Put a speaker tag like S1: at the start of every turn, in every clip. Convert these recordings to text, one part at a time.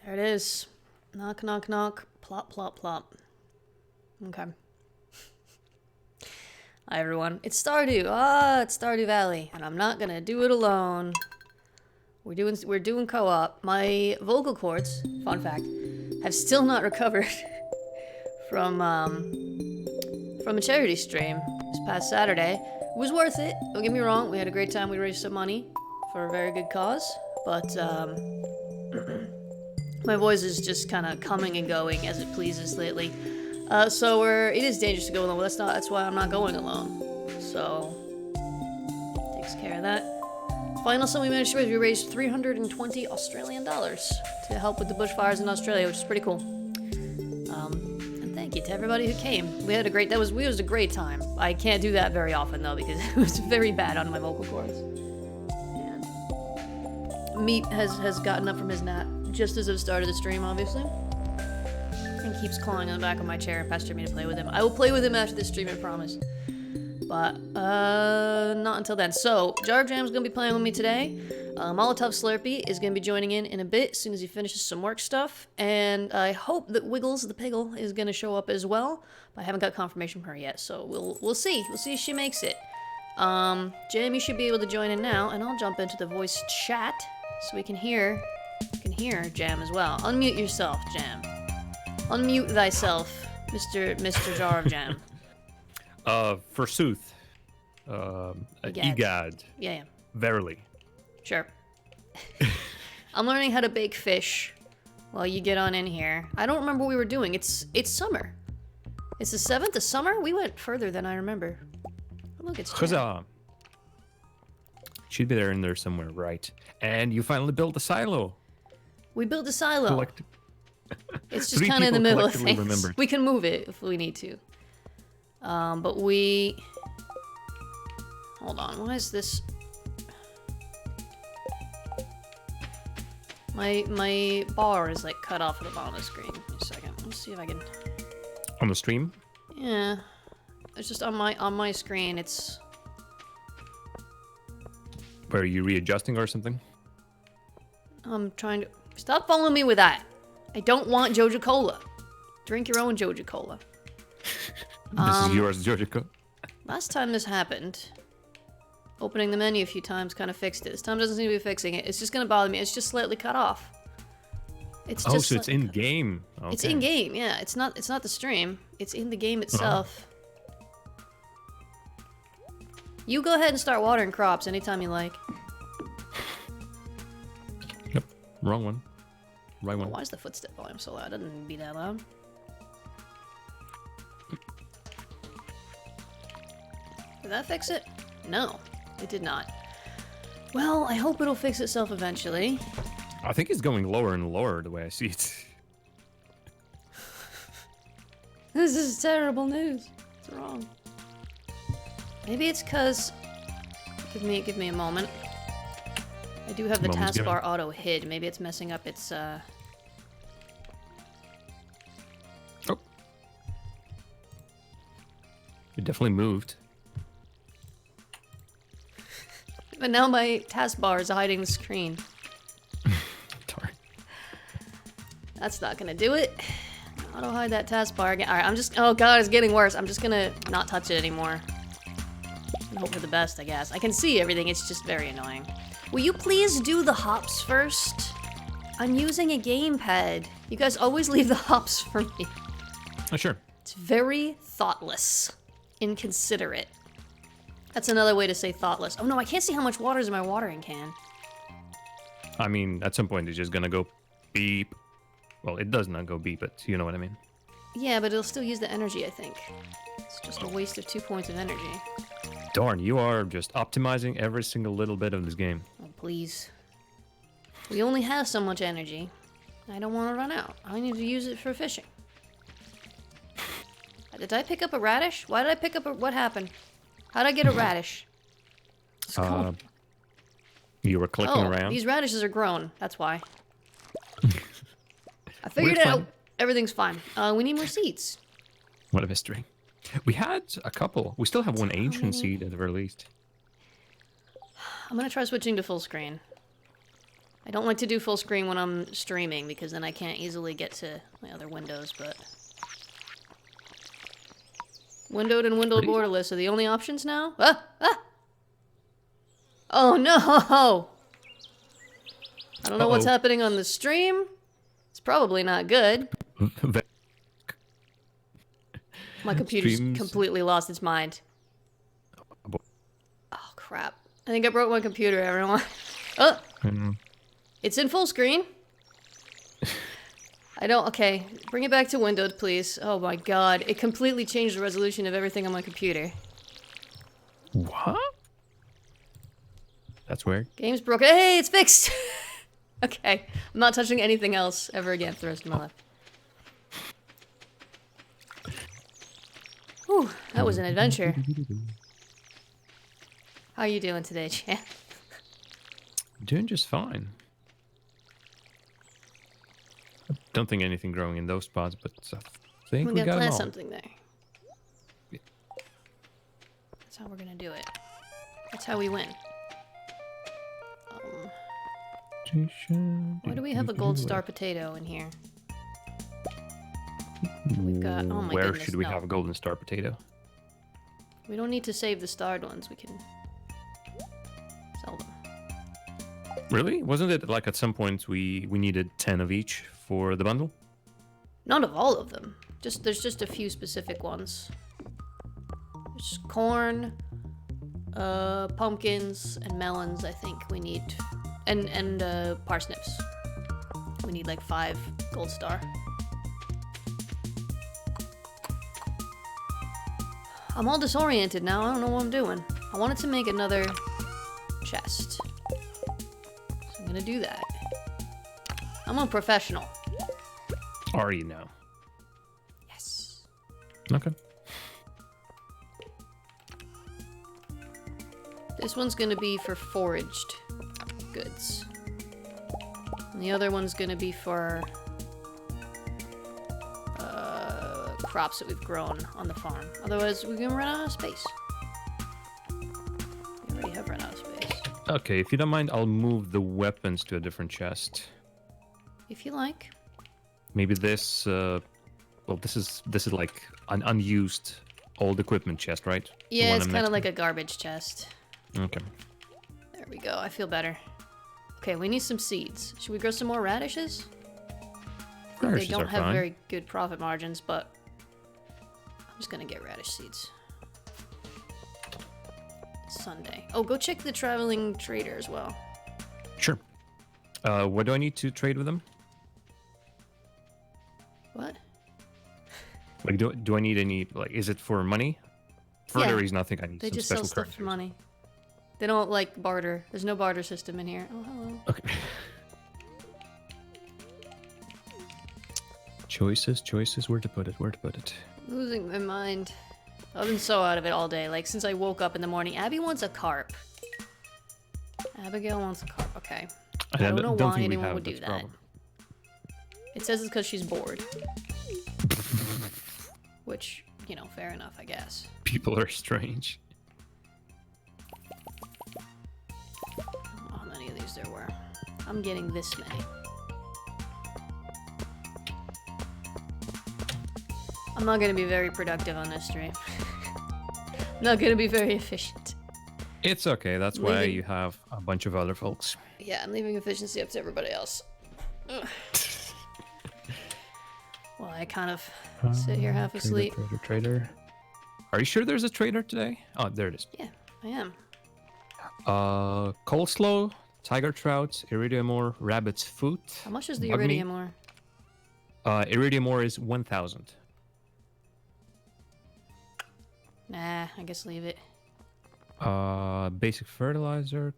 S1: There it is. Knock, knock, knock. Plop, plop, plop. Okay. Hi, everyone. It's Stardew. It's Stardew Valley. And I'm not gonna do it alone. We're doing co-op. My vocal cords, fun fact, have still not recovered from a charity stream this past Saturday. It was worth it. Don't get me wrong. We had a great time. We raised some money for a very good cause. But, my voice is just kind of coming and going as it pleases lately. So it is dangerous to go alone, but that's why I'm not going alone. So, takes care of that. Final sum we managed to raise, we raised 320 Australian dollars to help with the bushfires in Australia, which is pretty cool. And thank you to everybody who came. We had a great, it was a great time. I can't do that very often though, because it was very bad on my vocal cords. And Meat has gotten up from his nap just as I've started the stream, obviously. And keeps clawing on the back of my chair and pestering me to play with him. I will play with him after this stream, I promise. But, not until then. So, Jar Jam's gonna be playing with me today. Molotov Slurpee is gonna be joining in a bit, as soon as he finishes some work stuff. And I hope that Wiggles, the Piggle, is gonna show up as well. But I haven't got confirmation from her yet, so we'll see. We'll see if she makes it. Jamie should be able to join in now, and I'll jump into the voice chat, so we can hear Jam as well. Unmute yourself, Jam. Unmute thyself, Mr. Jar of Jam.
S2: Forsooth. Egad.
S1: Yeah.
S2: Verily.
S1: Sure. I'm learning how to bake fish while you get on in here. I don't remember what we were doing. It's summer. It's the 7th of summer? We went further than I remember. Oh, look, it's Jam.
S2: Huzzah. Should be there in there somewhere, right? And you finally built a silo.
S1: We built a silo. It's just
S2: Three
S1: kind of in the
S2: people
S1: middle of
S2: collectively
S1: things.
S2: remembered.
S1: We can move it if we need to. But we... Hold on, why is this... My bar is like cut off at the bottom of the screen. Give me a second. Let's see if I can...
S2: On the stream?
S1: Yeah. It's just on my screen, it's...
S2: Where are you readjusting or something?
S1: I'm trying to... Stop following me with that! I don't want Joja Cola. Drink your own Joja Cola.
S2: This is yours, Georgico.
S1: Last time this happened, opening the menu a few times kind of fixed it. This time doesn't seem to be fixing it. It's just gonna bother me. It's just slightly cut off. It's
S2: Oh,
S1: just
S2: so it's in game. Okay.
S1: It's in game. Yeah, it's not the stream. It's in the game itself. You go ahead and start watering crops anytime you like.
S2: Yep. Wrong one. Right
S1: Oh,
S2: one.
S1: why is the footstep volume so loud? It doesn't need to be that loud. Did that fix it? No, it did not. Well, I hope it'll fix itself eventually.
S2: I think it's going lower and lower the way I see it.
S1: This is terrible news. It's wrong. Maybe it's because... Give me a moment. I do have the
S2: Moment's
S1: taskbar auto hid. Maybe it's messing up its,
S2: Oh. It definitely moved.
S1: But now my taskbar is hiding the screen.
S2: Darn.
S1: That's not gonna do it. Auto hide that taskbar again. Alright, I'm just... Oh god, it's getting worse. I'm just gonna not touch it anymore. And hope for the best, I guess. I can see everything, it's just very annoying. Will you please do the hops first? I'm using a gamepad. You guys always leave the hops for me.
S2: Oh, sure.
S1: It's very thoughtless. Inconsiderate. That's another way to say thoughtless. Oh no, I can't see how much water is in my watering can.
S2: I mean, at some point it's just gonna go beep. Well, it does not go beep, but you know what I mean.
S1: Yeah, but it'll still use the energy, I think. It's just a waste of 2 points of energy.
S2: Darn, you are just optimizing every single little bit of this game.
S1: Oh, please. We only have so much energy. I don't want to run out. I need to use it for fishing. Did I pick up a radish? Why did I pick up a... What happened? How'd I get a radish? It's cool.
S2: You were clicking
S1: Oh,
S2: around.
S1: these radishes are grown. That's why. I figured
S2: We're
S1: it out.
S2: fine.
S1: Everything's fine. We need more seeds.
S2: What a mystery. We had a couple. We still have one ancient seed at the very least.
S1: I'm gonna try switching to full screen. I don't like to do full screen when I'm streaming because then I can't easily get to my other windows, but... Windowed and windowed
S2: Pretty-
S1: borderless are the only options now? Ah! Ah! Oh no! I don't know what's
S2: Uh-oh.
S1: happening on the stream. It's probably not good. My computer's
S2: Streams.
S1: completely lost its mind. Oh crap. I think I broke my computer, everyone. Oh! It's in full screen. I don't... Okay, bring it back to windowed, please. Oh my god. It completely changed the resolution of everything on my computer.
S2: What? That's weird.
S1: Game's broken. Hey, it's fixed! Okay, I'm not touching anything else ever again for the rest of my life. Whew, that was an adventure. How are you doing today, champ?
S2: Doing just fine. Don't think anything growing in those spots, but I think
S1: We're
S2: we
S1: gonna
S2: got them
S1: plant
S2: all.
S1: something there. That's how we're gonna do it. That's how we win. Why do we have a gold star potato in here? We've got... Oh my
S2: Where
S1: goodness,
S2: should we
S1: no.
S2: have a golden star potato?
S1: We don't need to save the starred ones. We can sell them.
S2: Really? Wasn't it like at some point we needed 10 of each for the bundle?
S1: Not of all of them. There's just a few specific ones. There's corn, pumpkins, and melons. I think we need, and parsnips. We need like 5 gold star. I'm all disoriented now. I don't know what I'm doing. I wanted to make another chest, so I'm gonna do that. I'm a professional.
S2: Are you now?
S1: Yes.
S2: Okay.
S1: This one's gonna be for foraged goods. And the other one's gonna be for crops that we've grown on the farm. Otherwise, we're gonna run out of space. We already have run out of space.
S2: Okay, if you don't mind, I'll move the weapons to a different chest.
S1: If you like.
S2: Maybe this. Well, this is like an unused old equipment chest, right? The
S1: Yeah,
S2: one
S1: it's
S2: I'm
S1: kind of
S2: next
S1: like a garbage chest.
S2: to? Okay.
S1: There we go. I feel better. Okay, we need some seeds. Should we grow some more radishes? They
S2: Radishes
S1: don't
S2: are
S1: have
S2: fine.
S1: very good profit margins, but I'm just gonna get radish seeds. It's Sunday. Oh, go check the traveling trader as well.
S2: Sure. What do I need to trade with them?
S1: What?
S2: Like, do I need any? Like, is it for money? For
S1: Yeah.
S2: the reason I think I need
S1: They
S2: some
S1: just
S2: special
S1: sell stuff
S2: currencies.
S1: for money. They don't like barter. There's no barter system in here. Oh, hello.
S2: Okay. Choices. Where to put it?
S1: Losing my mind. I've been so out of it all day. Like, since I woke up in the morning. Abby wants a carp. Abigail wants a carp. Okay. I don't know why
S2: think we
S1: anyone
S2: have
S1: would
S2: it,
S1: do
S2: that's the
S1: that.
S2: problem.
S1: It says it's because she's bored. Which, you know, fair enough, I guess.
S2: People are strange.
S1: I don't know how many of these there were. I'm getting this many. I'm not gonna be very productive on this stream. Not gonna be very efficient.
S2: It's okay. That's why
S1: Leaving-
S2: you have a bunch of other folks.
S1: Yeah, I'm leaving efficiency up to everybody else. Ugh. Well, I kind of sit here half asleep.
S2: Trader. Are you sure there's a trader today? Oh, there it is.
S1: Yeah, I am.
S2: Coleslaw, tiger trout, iridium ore, rabbit's foot.
S1: How much is the
S2: bug meat.
S1: iridium ore?
S2: Iridium ore is 1,000.
S1: Nah, I guess leave it.
S2: Basic fertilizer.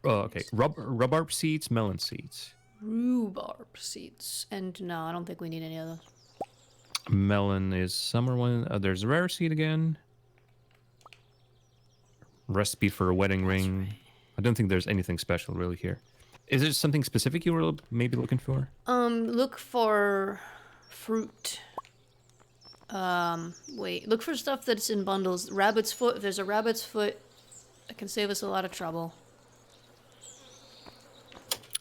S2: Okay. Rhubarb seeds, melon seeds.
S1: Rhubarb seeds. And no, I don't think we need any of those.
S2: Melon is summer one. There's rare seed again. Recipe for a wedding ring.
S1: right.
S2: I don't think there's anything special really here. Is there something specific you were maybe looking for?
S1: Look for fruit. Wait, look for stuff that's in bundles. Rabbit's foot. If there's a rabbit's foot, it can save us a lot of trouble.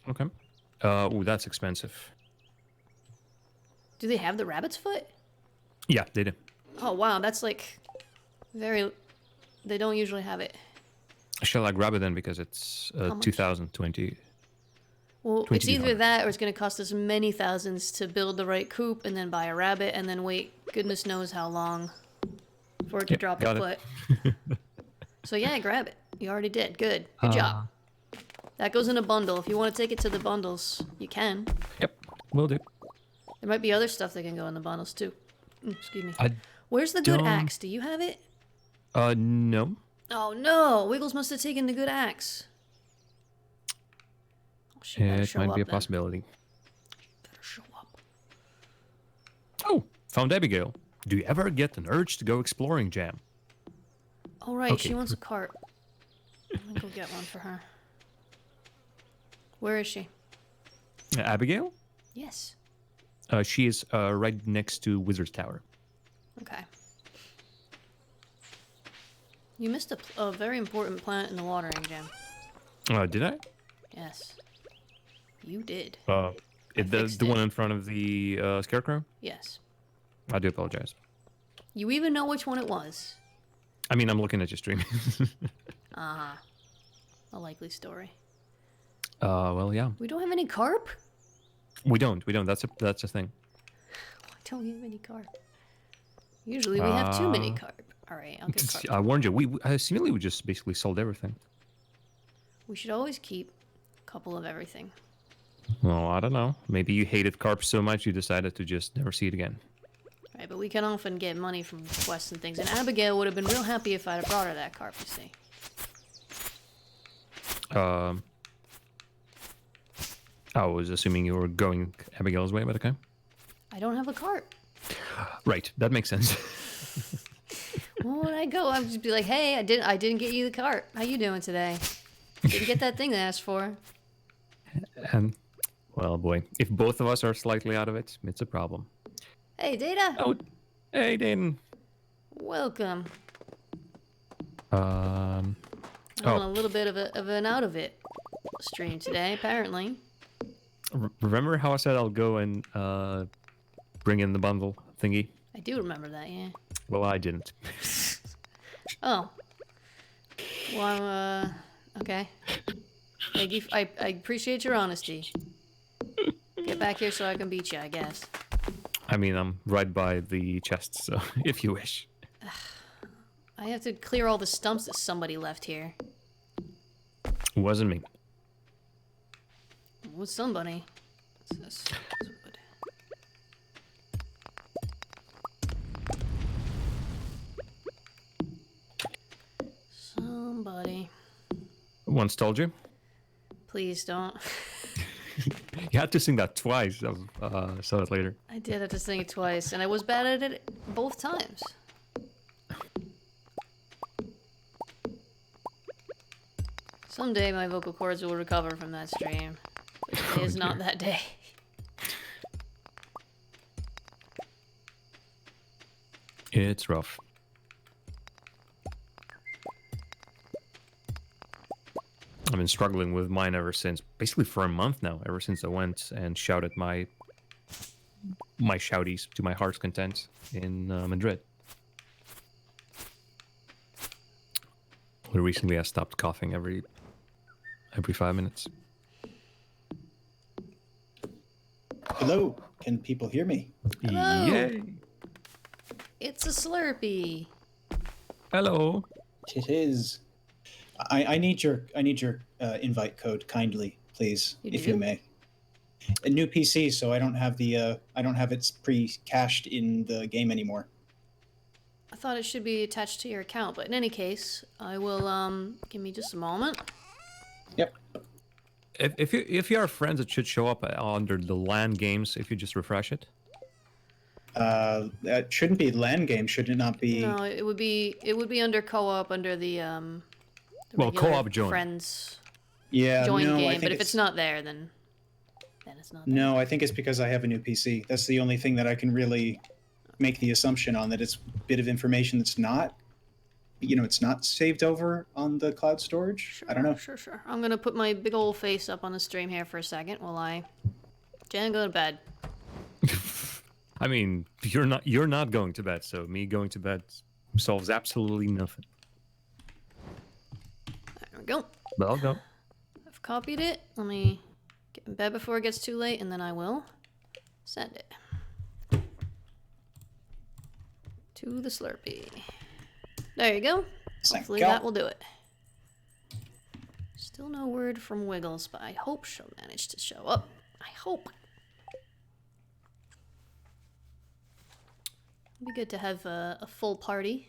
S2: Okay. Ooh, that's expensive.
S1: Do they have the rabbit's foot?
S2: Yeah, they do.
S1: Oh wow, that's like very. They don't usually have it.
S2: Shall I grab it then because it's
S1: How much?
S2: 2020.
S1: Well, it's either
S2: 2200.
S1: that or it's going to cost us many thousands to build the right coop and then buy a rabbit and then wait goodness knows how long for it to
S2: Yep,
S1: drop a
S2: got it.
S1: foot. So yeah, grab it. You already did. Good. Good job. That goes in a bundle. If you want to take it to the bundles, you can.
S2: Yep, will do.
S1: There might be other stuff that can go in the bundles too. Excuse me.
S2: I
S1: Where's the good
S2: don't-
S1: axe? Do you have it?
S2: No.
S1: Oh no! Wiggles must have taken the good axe. Oh, she better
S2: It
S1: show
S2: might
S1: up
S2: be a
S1: then.
S2: possibility.
S1: Better show up.
S2: Oh, found Abigail. Do you ever get an urge to go exploring, Jam?
S1: Oh right,
S2: Okay.
S1: she wants a cart. I'm gonna go get one for her. Where is she?
S2: Abigail?
S1: Yes.
S2: She is right next to Wizard's Tower.
S1: Okay. You missed a very important plant in the watering gem.
S2: Did I?
S1: Yes. You did.
S2: The
S1: fixed
S2: one
S1: it.
S2: in front of the scarecrow?
S1: Yes.
S2: I do apologize.
S1: You even know which one it was.
S2: I mean, I'm looking at your stream.
S1: Uh-huh. A likely story.
S2: Well, yeah.
S1: We don't have any carp?
S2: We don't. That's a thing.
S1: Why don't we have any carp? Usually we have too many carp. Alright, I'll get carp.
S2: I warned you. We seemingly we just basically sold everything.
S1: We should always keep a couple of everything.
S2: Well, I don't know. Maybe you hated carp so much you decided to just never see it again.
S1: Right, but we can often get money from quests and things. And Abigail would have been real happy if I'd have brought her that carp, you see.
S2: I was assuming you were going Abigail's way, but okay.
S1: I don't have a cart.
S2: Right, that makes sense.
S1: Well, when I go, I'll just be like, "Hey, I didn't get you the cart. How you doing today? Didn't get that thing I asked for."
S2: And, well, boy, if both of us are slightly out of it, it's a problem.
S1: Hey, Data.
S2: Oh, hey, Dayton.
S1: Welcome.
S2: Um,
S1: I'm on a little bit of an out of it stream today, apparently.
S2: remember how I said I'll go and bring in the bundle thingy?
S1: I do remember that, yeah.
S2: Well, I didn't.
S1: Oh. Well, okay. Thank you. I appreciate your honesty. Get back here so I can beat you, I guess.
S2: I mean, I'm right by the chest, so if you wish.
S1: I have to clear all the stumps that somebody left here.
S2: It wasn't me.
S1: With somebody. What's this? Wood. Somebody.
S2: Once told you.
S1: Please don't.
S2: You had to sing that twice. I saw it later.
S1: I did have to sing it twice, and I was bad at it both times. Someday my vocal cords will recover from that stream. But today is not that day.
S2: It's rough. I've been struggling with mine ever since, basically for a month now, ever since I went and shouted my shouties to my heart's content in Madrid. Recently I stopped coughing every 5 minutes.
S3: Hello, can people hear me?
S1: Hello.
S2: Yay!
S1: It's a Slurpee.
S2: Hello.
S3: It is. I need your invite code kindly, please, if you
S1: do?
S3: may. A new PC, so I don't have it pre-cached in the game anymore.
S1: I thought it should be attached to your account, but in any case, I will, give me just a moment.
S3: Yep.
S2: If you are friends, it should show up under the LAN games if you just refresh it.
S3: That shouldn't be LAN game, should it not be?
S1: No, it would be under co-op under the
S2: Well,
S1: regular
S2: co-op join.
S1: friends
S3: Yeah,
S1: join
S3: no, I
S1: game,
S3: think
S1: but if it's not there, then it's not there.
S3: No, I think it's because I have a new PC. That's the only thing that I can really make the assumption on, that it's a bit of information that's not it's not saved over on the cloud storage.
S1: Sure,
S3: I don't know.
S1: Sure. I'm gonna put my big old face up on the stream here for a second while I go to bed.
S2: I mean, you're not going to bed, so me going to bed solves absolutely nothing.
S1: There we go.
S2: But I'll go.
S1: I've copied it. Let me get in bed before it gets too late, and then I will send it to the Slurpee. There you go. Hopefully that will do it. Still no word from Wiggles, but I hope she'll manage to show up. I hope. It'd be good to have a full party.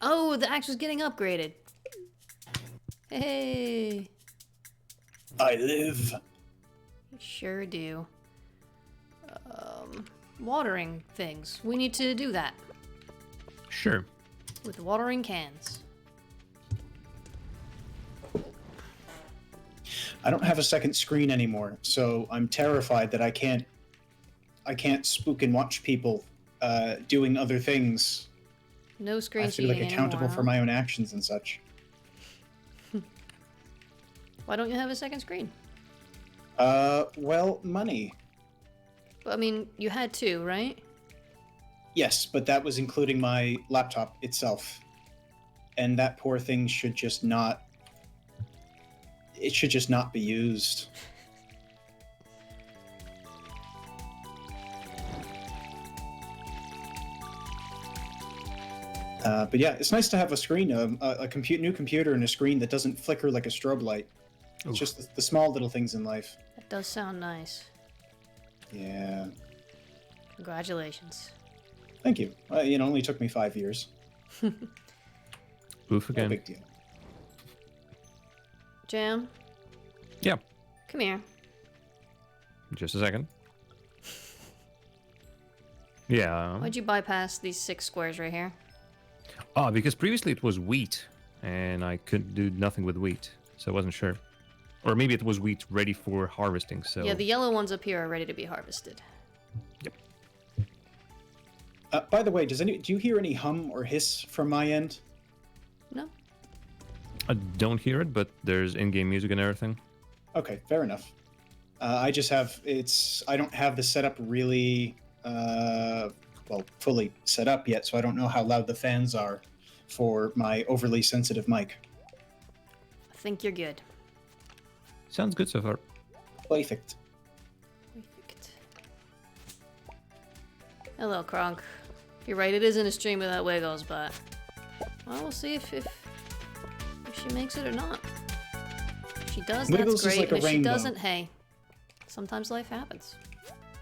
S1: Oh, the axe was getting upgraded. Hey.
S3: I live.
S1: You sure do. Watering things. We need to do that.
S2: Sure.
S1: With watering cans.
S3: I don't have a second screen anymore, so I'm terrified that I can't spook and watch people doing other things.
S1: No screen
S3: I have to be like
S1: cheating
S3: accountable
S1: anymore,
S3: for my own actions and such.
S1: Why don't you have a second screen?
S3: Well, money.
S1: Well, I mean, you had two, right?
S3: Yes, but that was including my laptop itself. And that poor thing should just not... It should just not be used. But yeah, it's nice to have a screen, a new computer and a screen that doesn't flicker like a strobe light. It's just the small little things in life.
S1: That does sound nice.
S3: Yeah.
S1: Congratulations.
S3: Thank you. It only took me 5 years.
S2: Oof
S3: No
S2: again.
S3: big deal.
S1: Jam,
S2: Yeah.
S1: come here.
S2: Just a second. Yeah.
S1: Why'd you bypass these 6 squares right here?
S2: Oh, because previously it was wheat, and I could do nothing with wheat, so I wasn't sure. Or maybe it was wheat ready for harvesting, so...
S1: Yeah, the yellow ones up here are ready to be harvested.
S2: Yep.
S3: By the way, do you hear any hum or hiss from my end?
S1: No?
S2: I don't hear it, but there's in-game music and everything.
S3: Okay, fair enough. I just have I don't have the setup really fully set up yet, so I don't know how loud the fans are for my overly sensitive mic.
S1: I think you're good.
S2: Sounds good so far.
S3: Perfect.
S1: Perfect. Hello, Kronk. You're right, it isn't a stream without Wiggles, but... Well, we'll see if she makes it or not. If she does,
S3: Wiggles
S1: that's
S3: is
S1: great.
S3: like a
S1: And if she
S3: rainbow.
S1: doesn't, hey. Sometimes life happens.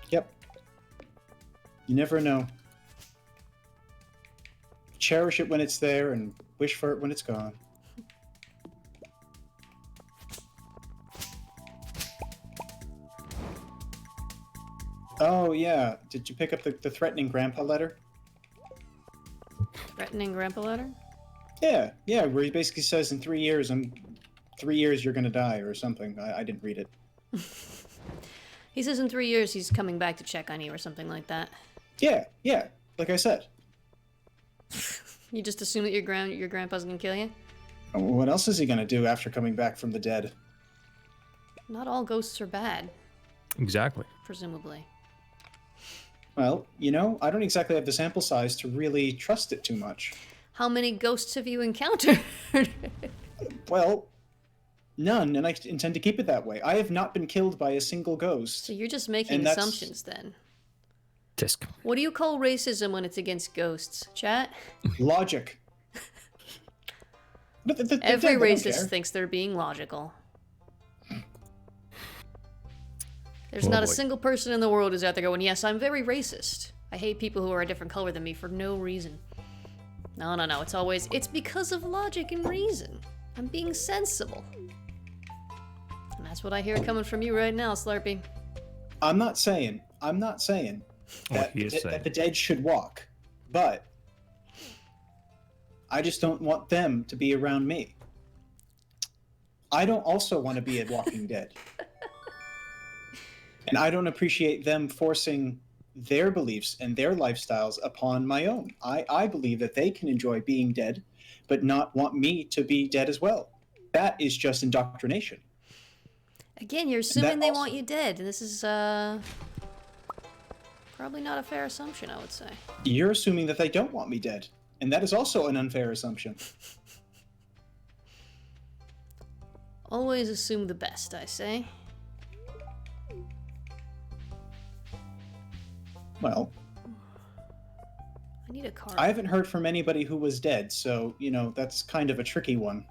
S3: Yep. You never know. Cherish it when it's there and wish for it when it's gone. Oh, yeah. Did you pick up the threatening grandpa letter?
S1: Threatening grandpa letter?
S3: Yeah, where he basically says in 3 years, 3 years you're gonna die or something. I didn't read it.
S1: He says in 3 years he's coming back to check on you or something like that.
S3: Yeah, like I said.
S1: You just assume that your grandpa's gonna kill you?
S3: What else is he gonna do after coming back from the dead?
S1: Not all ghosts are bad,
S2: Exactly.
S1: presumably.
S3: Well, I don't exactly have the sample size to really trust it too much.
S1: How many ghosts have you encountered?
S3: Well, none, and I intend to keep it that way. I have not been killed by a single ghost.
S1: So you're just making
S3: And that's-
S1: assumptions then.
S2: Tisk.
S1: What do you call racism when it's against ghosts? Chat?
S3: Logic. But the
S1: Every
S3: dead, they don't
S1: racist
S3: care.
S1: thinks they're being logical. There's
S2: Oh,
S1: not a
S2: boy.
S1: single person in the world who's out there going, yes, I'm very racist. I hate people who are a different color than me for no reason. No. It's because of logic and reason. I'm being sensible. And that's what I hear coming from you right now, Slurpee.
S3: I'm not saying that,
S2: he is
S3: that
S2: saying.
S3: the dead should walk, but I just don't want them to be around me. I don't also want to be a walking dead. And I don't appreciate them forcing their beliefs and their lifestyles upon my own. I believe that they can enjoy being dead, but not want me to be dead as well. That is just indoctrination.
S1: Again, you're
S3: that
S1: assuming they
S3: also-
S1: want you dead. This is probably not a fair assumption, I would say.
S3: You're assuming that they don't want me dead, and that is also an unfair assumption.
S1: Always assume the best, I say.
S3: Well,
S1: I need a card.
S3: I haven't heard from anybody who was dead, so, that's kind of a tricky one.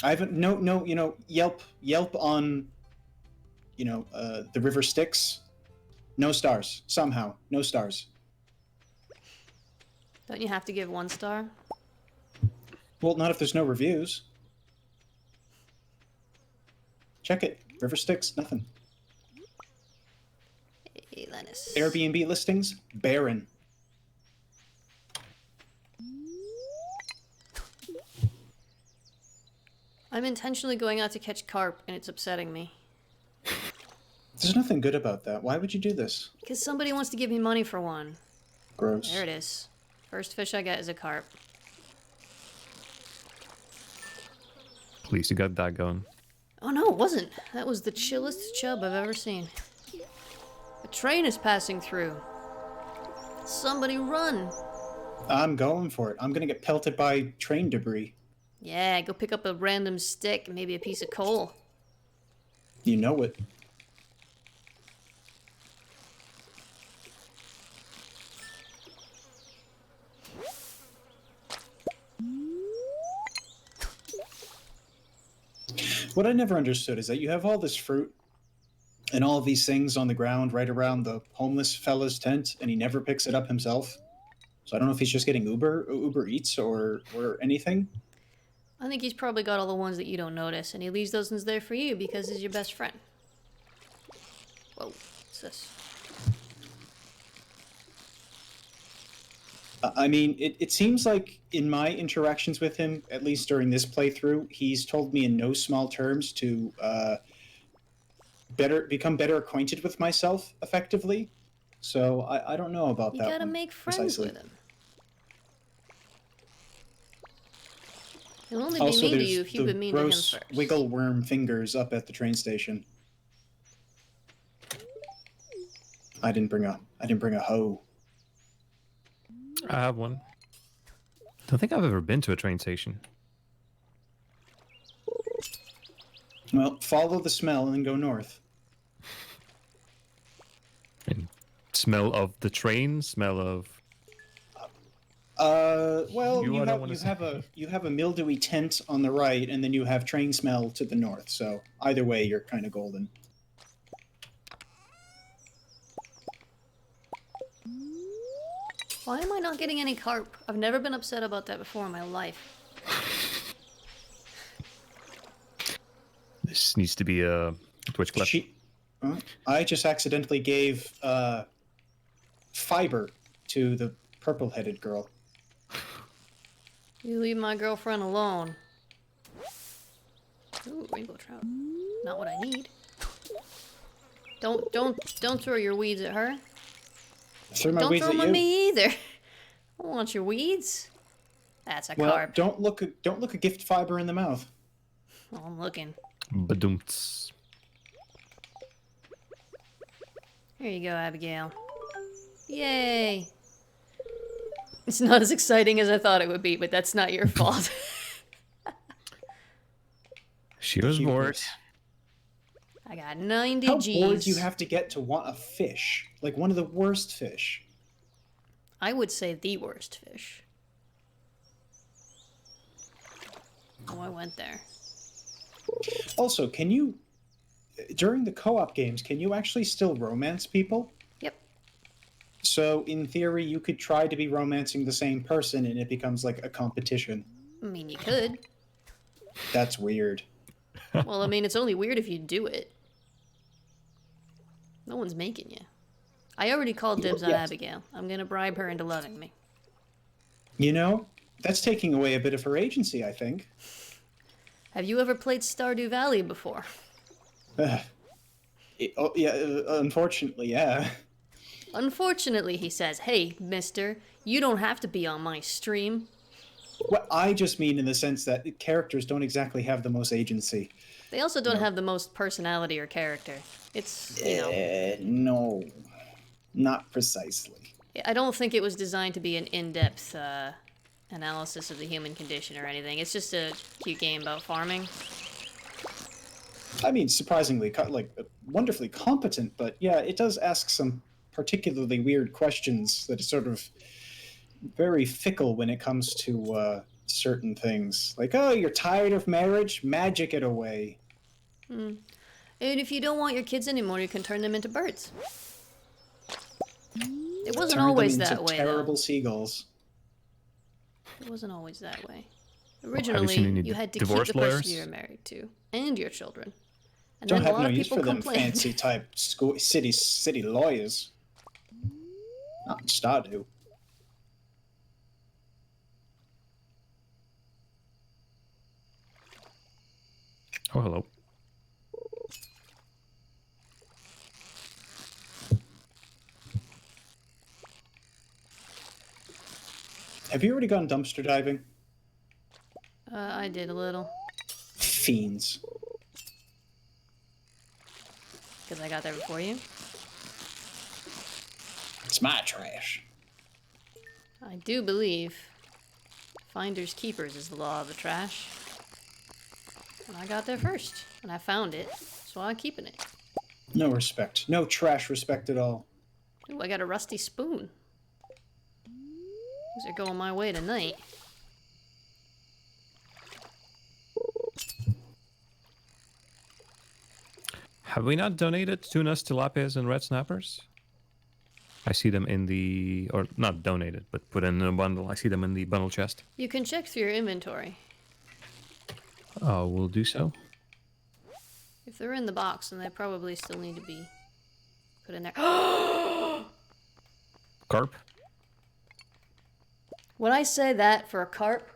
S3: I haven't, no, Yelp on, the river Styx. No stars. Somehow. No stars.
S1: Don't you have to give 1 star?
S3: Well, not if there's no reviews. Check it. River Styx, nothing.
S1: Hey, Lennis.
S3: Airbnb listings, barren.
S1: I'm intentionally going out to catch carp, and it's upsetting me.
S3: There's nothing good about that. Why would you do this?
S1: Because somebody wants to give me money for one.
S3: Gross.
S1: There it is. First fish I get is a carp.
S2: Please, you got that going.
S1: Oh no, it wasn't. That was the chillest chub I've ever seen. A train is passing through. Somebody run.
S3: I'm going for it. I'm gonna get pelted by train debris.
S1: Yeah, go pick up a random stick and maybe a piece of coal.
S3: You know it. What I never understood is that you have all this fruit and all of these things on the ground right around the homeless fella's tent, and he never picks it up himself. So I don't know if he's just getting Uber Eats or anything.
S1: I think he's probably got all the ones that you don't notice, and he leaves those ones there for you because he's your best friend. Whoa, what's this?
S3: I mean, it seems like in my interactions with him, at least during this playthrough, he's told me in no small terms to become better acquainted with myself effectively. So I don't know about
S1: You
S3: that.
S1: gotta
S3: one
S1: make friends
S3: precisely.
S1: with him. He'll only be
S3: Also,
S1: mean to
S3: there's
S1: you if you've
S3: the
S1: been mean to him
S3: gross
S1: first.
S3: wiggle worm fingers up at the train station. I didn't bring a hoe.
S2: I have one. Don't think I've ever been to a train station.
S3: Well, follow the smell and then go north.
S2: And smell of the train, smell of...
S3: Well,
S2: You
S3: you,
S2: are the
S3: have
S2: one
S3: you
S2: to
S3: have a you have a mildewy tent on the right, and then you have train smell to the north. So either way, you're kind of golden.
S1: Why am I not getting any carp? I've never been upset about that before in my life.
S2: This needs to be a Twitch clip.
S3: I just accidentally gave fiber to the purple-headed girl.
S1: You leave my girlfriend alone. Ooh, rainbow trout. Not what I need. Don't throw your weeds at her.
S3: Throw my
S1: Don't
S3: weeds
S1: throw
S3: at
S1: them at
S3: you.
S1: me either. I don't want your weeds. That's a
S3: Well,
S1: carp.
S3: don't look a gift fiber in the mouth.
S1: Oh, I'm looking.
S2: Badoomts.
S1: Here you go, Abigail. Yay! It's not as exciting as I thought it would be, but that's not your fault.
S2: She was bored.
S3: Cuteness.
S1: I got 90
S3: How
S1: G's.
S3: bored do you have to get to want a fish? Like one of the worst fish.
S1: I would say the worst fish. Oh, I went there.
S3: Also, during the co-op games, can you actually still romance people?
S1: Yep.
S3: So, in theory, you could try to be romancing the same person and it becomes like a competition.
S1: I mean, you could.
S3: That's weird.
S1: Well, I mean, it's only weird if you do it. No one's making you. I already called dibs on
S3: Yes.
S1: Abigail. I'm gonna bribe her into loving me.
S3: You know, that's taking away a bit of her agency, I think.
S1: Have you ever played Stardew Valley before?
S3: Ugh. Oh yeah, unfortunately, yeah.
S1: Unfortunately, he says, hey, mister, you don't have to be on my stream.
S3: Well, I just mean in the sense that characters don't exactly have the most agency.
S1: They also
S3: You
S1: don't
S3: know,
S1: have the most personality or character. It's, you know,
S3: no, not precisely.
S1: I don't think it was designed to be an in-depth analysis of the human condition or anything. It's just a cute game about farming.
S3: I mean, surprisingly, wonderfully competent, but yeah, it does ask some particularly weird questions that are sort of very fickle when it comes to certain things. Like, oh, you're tired of marriage? Magic it away.
S1: And if you don't want your kids anymore, you can turn them into birds. It wasn't
S3: Turn
S1: always
S3: them into
S1: that way,
S3: terrible
S1: though.
S3: seagulls.
S1: It wasn't always that way.
S2: Have you
S1: Originally,
S2: seen any
S1: you had to keep
S2: divorce
S1: the person
S2: lawyers?
S1: you were married to and your children. And
S3: Don't
S1: then a
S3: have
S1: lot
S3: no
S1: of
S3: use
S1: people
S3: for them
S1: complained.
S3: fancy type city lawyers. Not in Stardew.
S2: Oh, hello.
S3: Have you already gone dumpster diving?
S1: I did a little.
S3: Fiends.
S1: Because I got there before you.
S3: It's my trash.
S1: I do believe finders keepers is the law of the trash. And I got there first. And I found it. So I'm keeping it.
S3: No respect. No trash respect at all.
S1: Ooh, I got a rusty spoon. These are going my way tonight.
S2: Have we not donated tunas, tilapias, and red snappers? I see them in the, or not donated, but put in a bundle. I see them in the bundle chest.
S1: You can check through your inventory.
S2: We'll do so.
S1: If they're in the box, then they probably still need to be put in there.
S2: Carp?
S1: When I say that for a carp,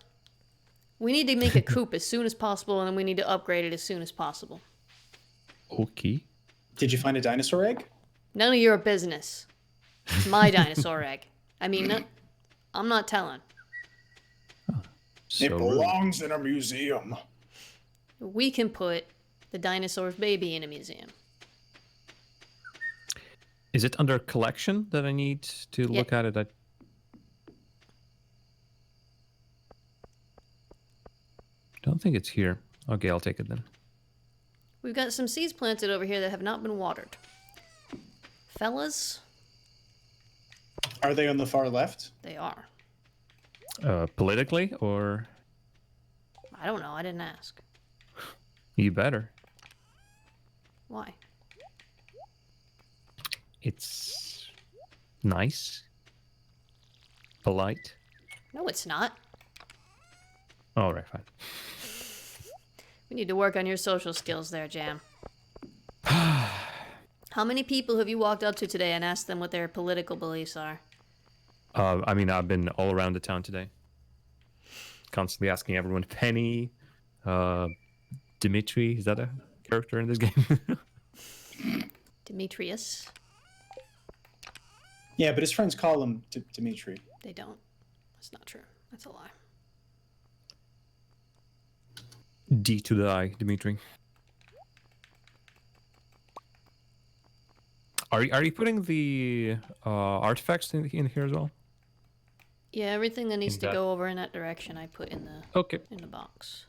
S1: we need to make a coop as soon as possible, and then we need to upgrade it as soon as possible.
S2: Okay.
S3: Did you find a dinosaur egg?
S1: None of your business. It's my dinosaur egg. I mean, no, I'm not telling.
S2: So
S3: It belongs in a museum.
S1: We can put the dinosaur's baby in a museum.
S2: Is it under collection that I need to look at it? Don't think it's here. Okay, I'll take it then.
S1: We've got some seeds planted over here that have not been watered. Fellas,
S3: Are they on the far left?
S1: they are.
S2: Politically, or
S1: I don't know, I didn't ask.
S2: you better.
S1: Why?
S2: It's nice, polite.
S1: No, it's not.
S2: All right, fine.
S1: We need to work on your social skills there, Jam. How many people have you walked up to today and asked them what their political beliefs are?
S2: I mean, I've been all around the town today, constantly asking everyone. Penny, Dimitri, is that a character in this game?
S1: Demetrius?
S3: Yeah, but his friends call him Dimitri.
S1: They don't. That's not true. That's a lie.
S2: D to the I, Dimitri. Are you putting the artifacts in here as well?
S1: Yeah, everything that needs
S2: In
S1: to
S2: that-
S1: go over in that direction, I put in the
S2: Okay.
S1: box.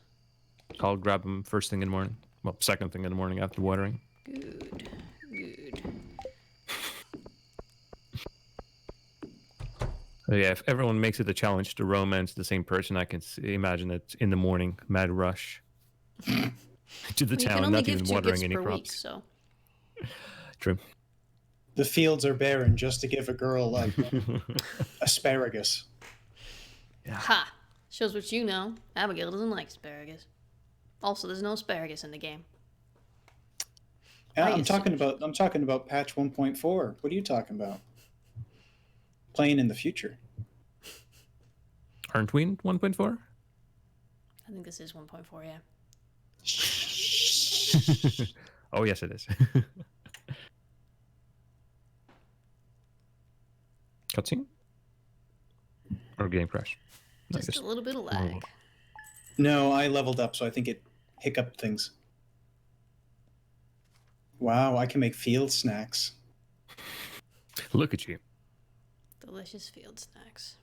S2: I'll grab them first thing in the morning. Well, second thing in the morning after watering.
S1: Good. Good.
S2: Yeah, if everyone makes it a challenge to romance the same person, I can imagine it in the morning, mad rush to the
S1: Well, you can
S2: town,
S1: only
S2: not
S1: give
S2: even
S1: 2
S2: watering
S1: gifts
S2: any
S1: per
S2: crops.
S1: week, so
S2: True.
S3: The fields are barren just to give a girl asparagus.
S1: ha! Shows what you know. Abigail doesn't like asparagus. Also, there's no asparagus in the game.
S3: Yeah,
S1: I
S3: I'm
S1: assume-
S3: talking about patch 1.4. What are you talking about? Playing in the future.
S2: Aren't we in 1.4?
S1: I think this is 1.4, yeah.
S2: Oh, yes, it is. Cutscene? Or game crash? No,
S1: Just a little bit of lag.
S3: No, I leveled up, so I think it hiccuped things. Wow, I can make field snacks.
S2: Look at you.
S1: Delicious field snacks.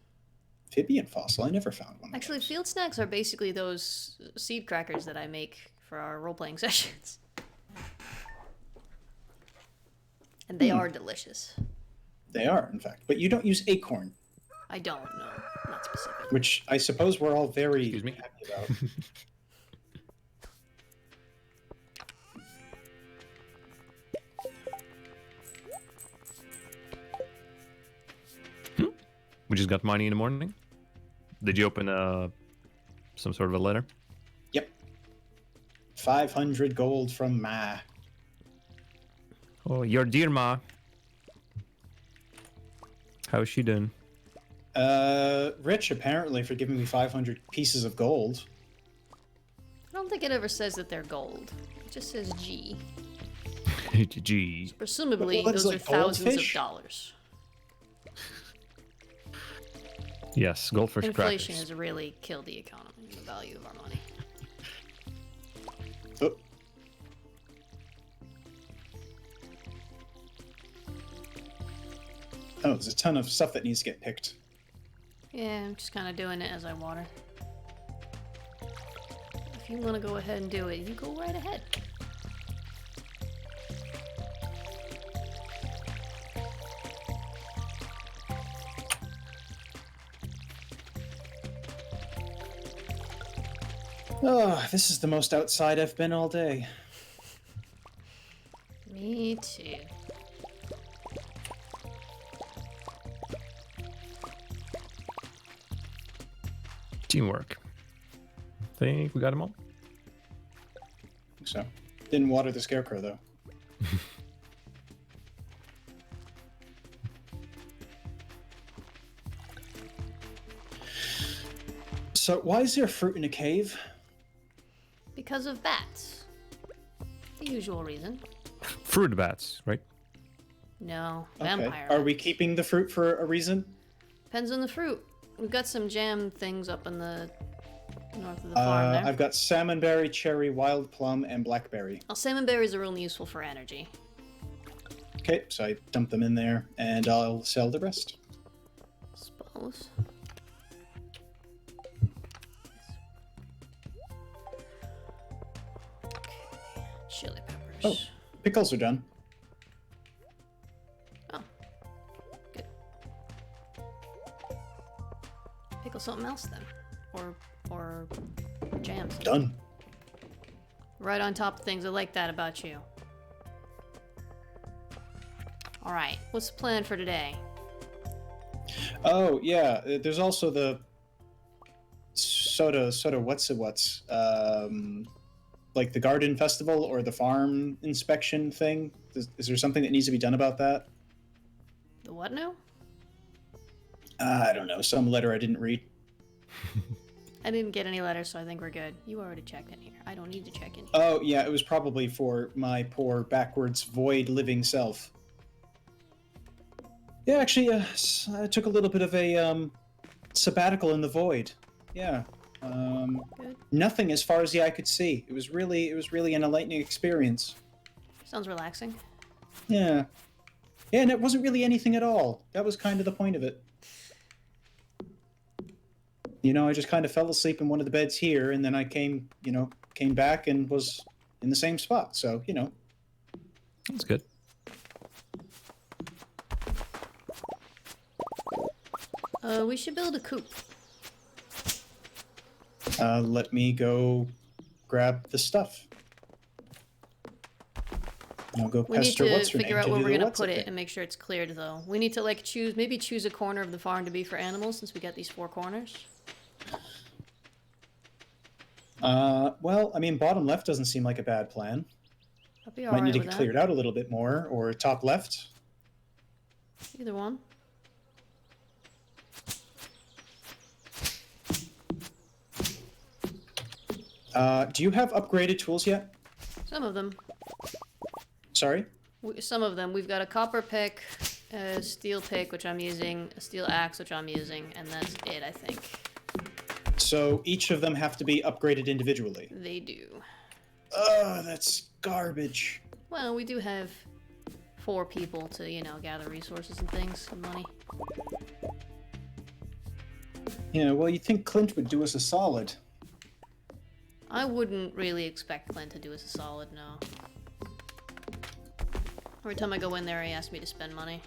S3: Amphibian fossil. I never found one.
S1: Actually, field snacks are basically those seed crackers that I make for our role-playing sessions. And they are delicious.
S3: They are, in fact. But you don't use acorn,
S1: I don't know. Not specific.
S3: which I suppose we're all very
S2: Excuse me?
S3: happy about.
S2: We just got money in the morning. Did you open some sort of a letter?
S3: Yep. 500 gold from Ma.
S2: Oh, your dear ma. How is she doing?
S3: Rich, apparently, for giving me 500 pieces of gold.
S1: I don't think it ever says that they're gold. It just says G.
S2: Gee.
S1: Presumably,
S3: Well, that's
S1: those are
S3: like
S1: thousands
S3: goldfish?
S1: of dollars.
S2: Yes, goldfish
S1: Inflation
S2: crackers.
S1: has really killed the economy and the value of our money.
S3: Oh. Oh, there's a ton of stuff that needs to get picked.
S1: Yeah, I'm just kind of doing it as I water. If you want to go ahead and do it, you go right ahead.
S3: Oh, this is the most outside I've been all day.
S1: Me too.
S2: Teamwork. Think we got them all?
S3: So, didn't water the scarecrow though. So, why is there fruit in a cave?
S1: Because of bats. The usual reason.
S2: Fruit bats, right?
S1: No,
S3: Okay.
S1: vampire.
S3: Are we keeping the fruit for a reason?
S1: Depends on the fruit. We've got some jam things up in the north of the farm there.
S3: I've got salmonberry, cherry, wild plum, and blackberry.
S1: Well, salmon berries are really useful for energy.
S3: Okay, so I dump them in there, and I'll sell the rest.
S1: Suppose. Okay. Chili peppers.
S3: Oh. Pickles are done.
S1: Oh. Good. Pickle something else then. Or jam something.
S3: Done.
S1: Right on top of things. I like that about you. Alright, what's the plan for today?
S3: Oh yeah, there's also the soda what's like the garden festival or the farm inspection thing. Is there something that needs to be done about that?
S1: The what now?
S3: I don't know, some letter I didn't read.
S1: I didn't get any letters, so I think we're good. You already checked in here. I don't need to check in here.
S3: Oh yeah, it was probably for my poor backwards void living self. Yeah, actually, I took a little bit of a sabbatical in the void. Yeah.
S1: Good.
S3: Nothing as far as the eye could see. It was really an enlightening experience.
S1: Sounds relaxing.
S3: Yeah. Yeah, and it wasn't really anything at all. That was kind of the point of it. You know, I just kind of fell asleep in one of the beds here, and then I came back and was in the same spot. So,
S2: That's good.
S1: We should build a coop.
S3: let me go grab the stuff. I'll go
S1: We need
S3: pester
S1: to
S3: what's her
S1: figure
S3: name
S1: out
S3: to
S1: where
S3: do
S1: we're
S3: the
S1: gonna
S3: what's
S1: put
S3: it
S1: it
S3: thing.
S1: and make sure it's cleared, though. We need to maybe choose a corner of the farm to be for animals, since we got these 4 corners.
S3: Well, I mean, bottom left doesn't seem like a bad plan.
S1: I'll be
S3: Might
S1: alright
S3: need to
S1: with
S3: get
S1: that.
S3: cleared out a little bit more, or top left.
S1: Either one.
S3: Do you have upgraded tools yet?
S1: Some of them.
S3: Sorry?
S1: Some of them. We've got a copper pick, A steel pick, which I'm using, a steel axe, which I'm using, and that's it, I think.
S3: So each of them have to be upgraded individually.
S1: They do.
S3: Oh, that's garbage.
S1: Well, we do have 4 people to, you know, gather resources and things and money.
S3: Yeah, well, you'd think Clint would do us a solid.
S1: I wouldn't really expect Clint to do us a solid, no. Every time I go in there, he asks me to spend money.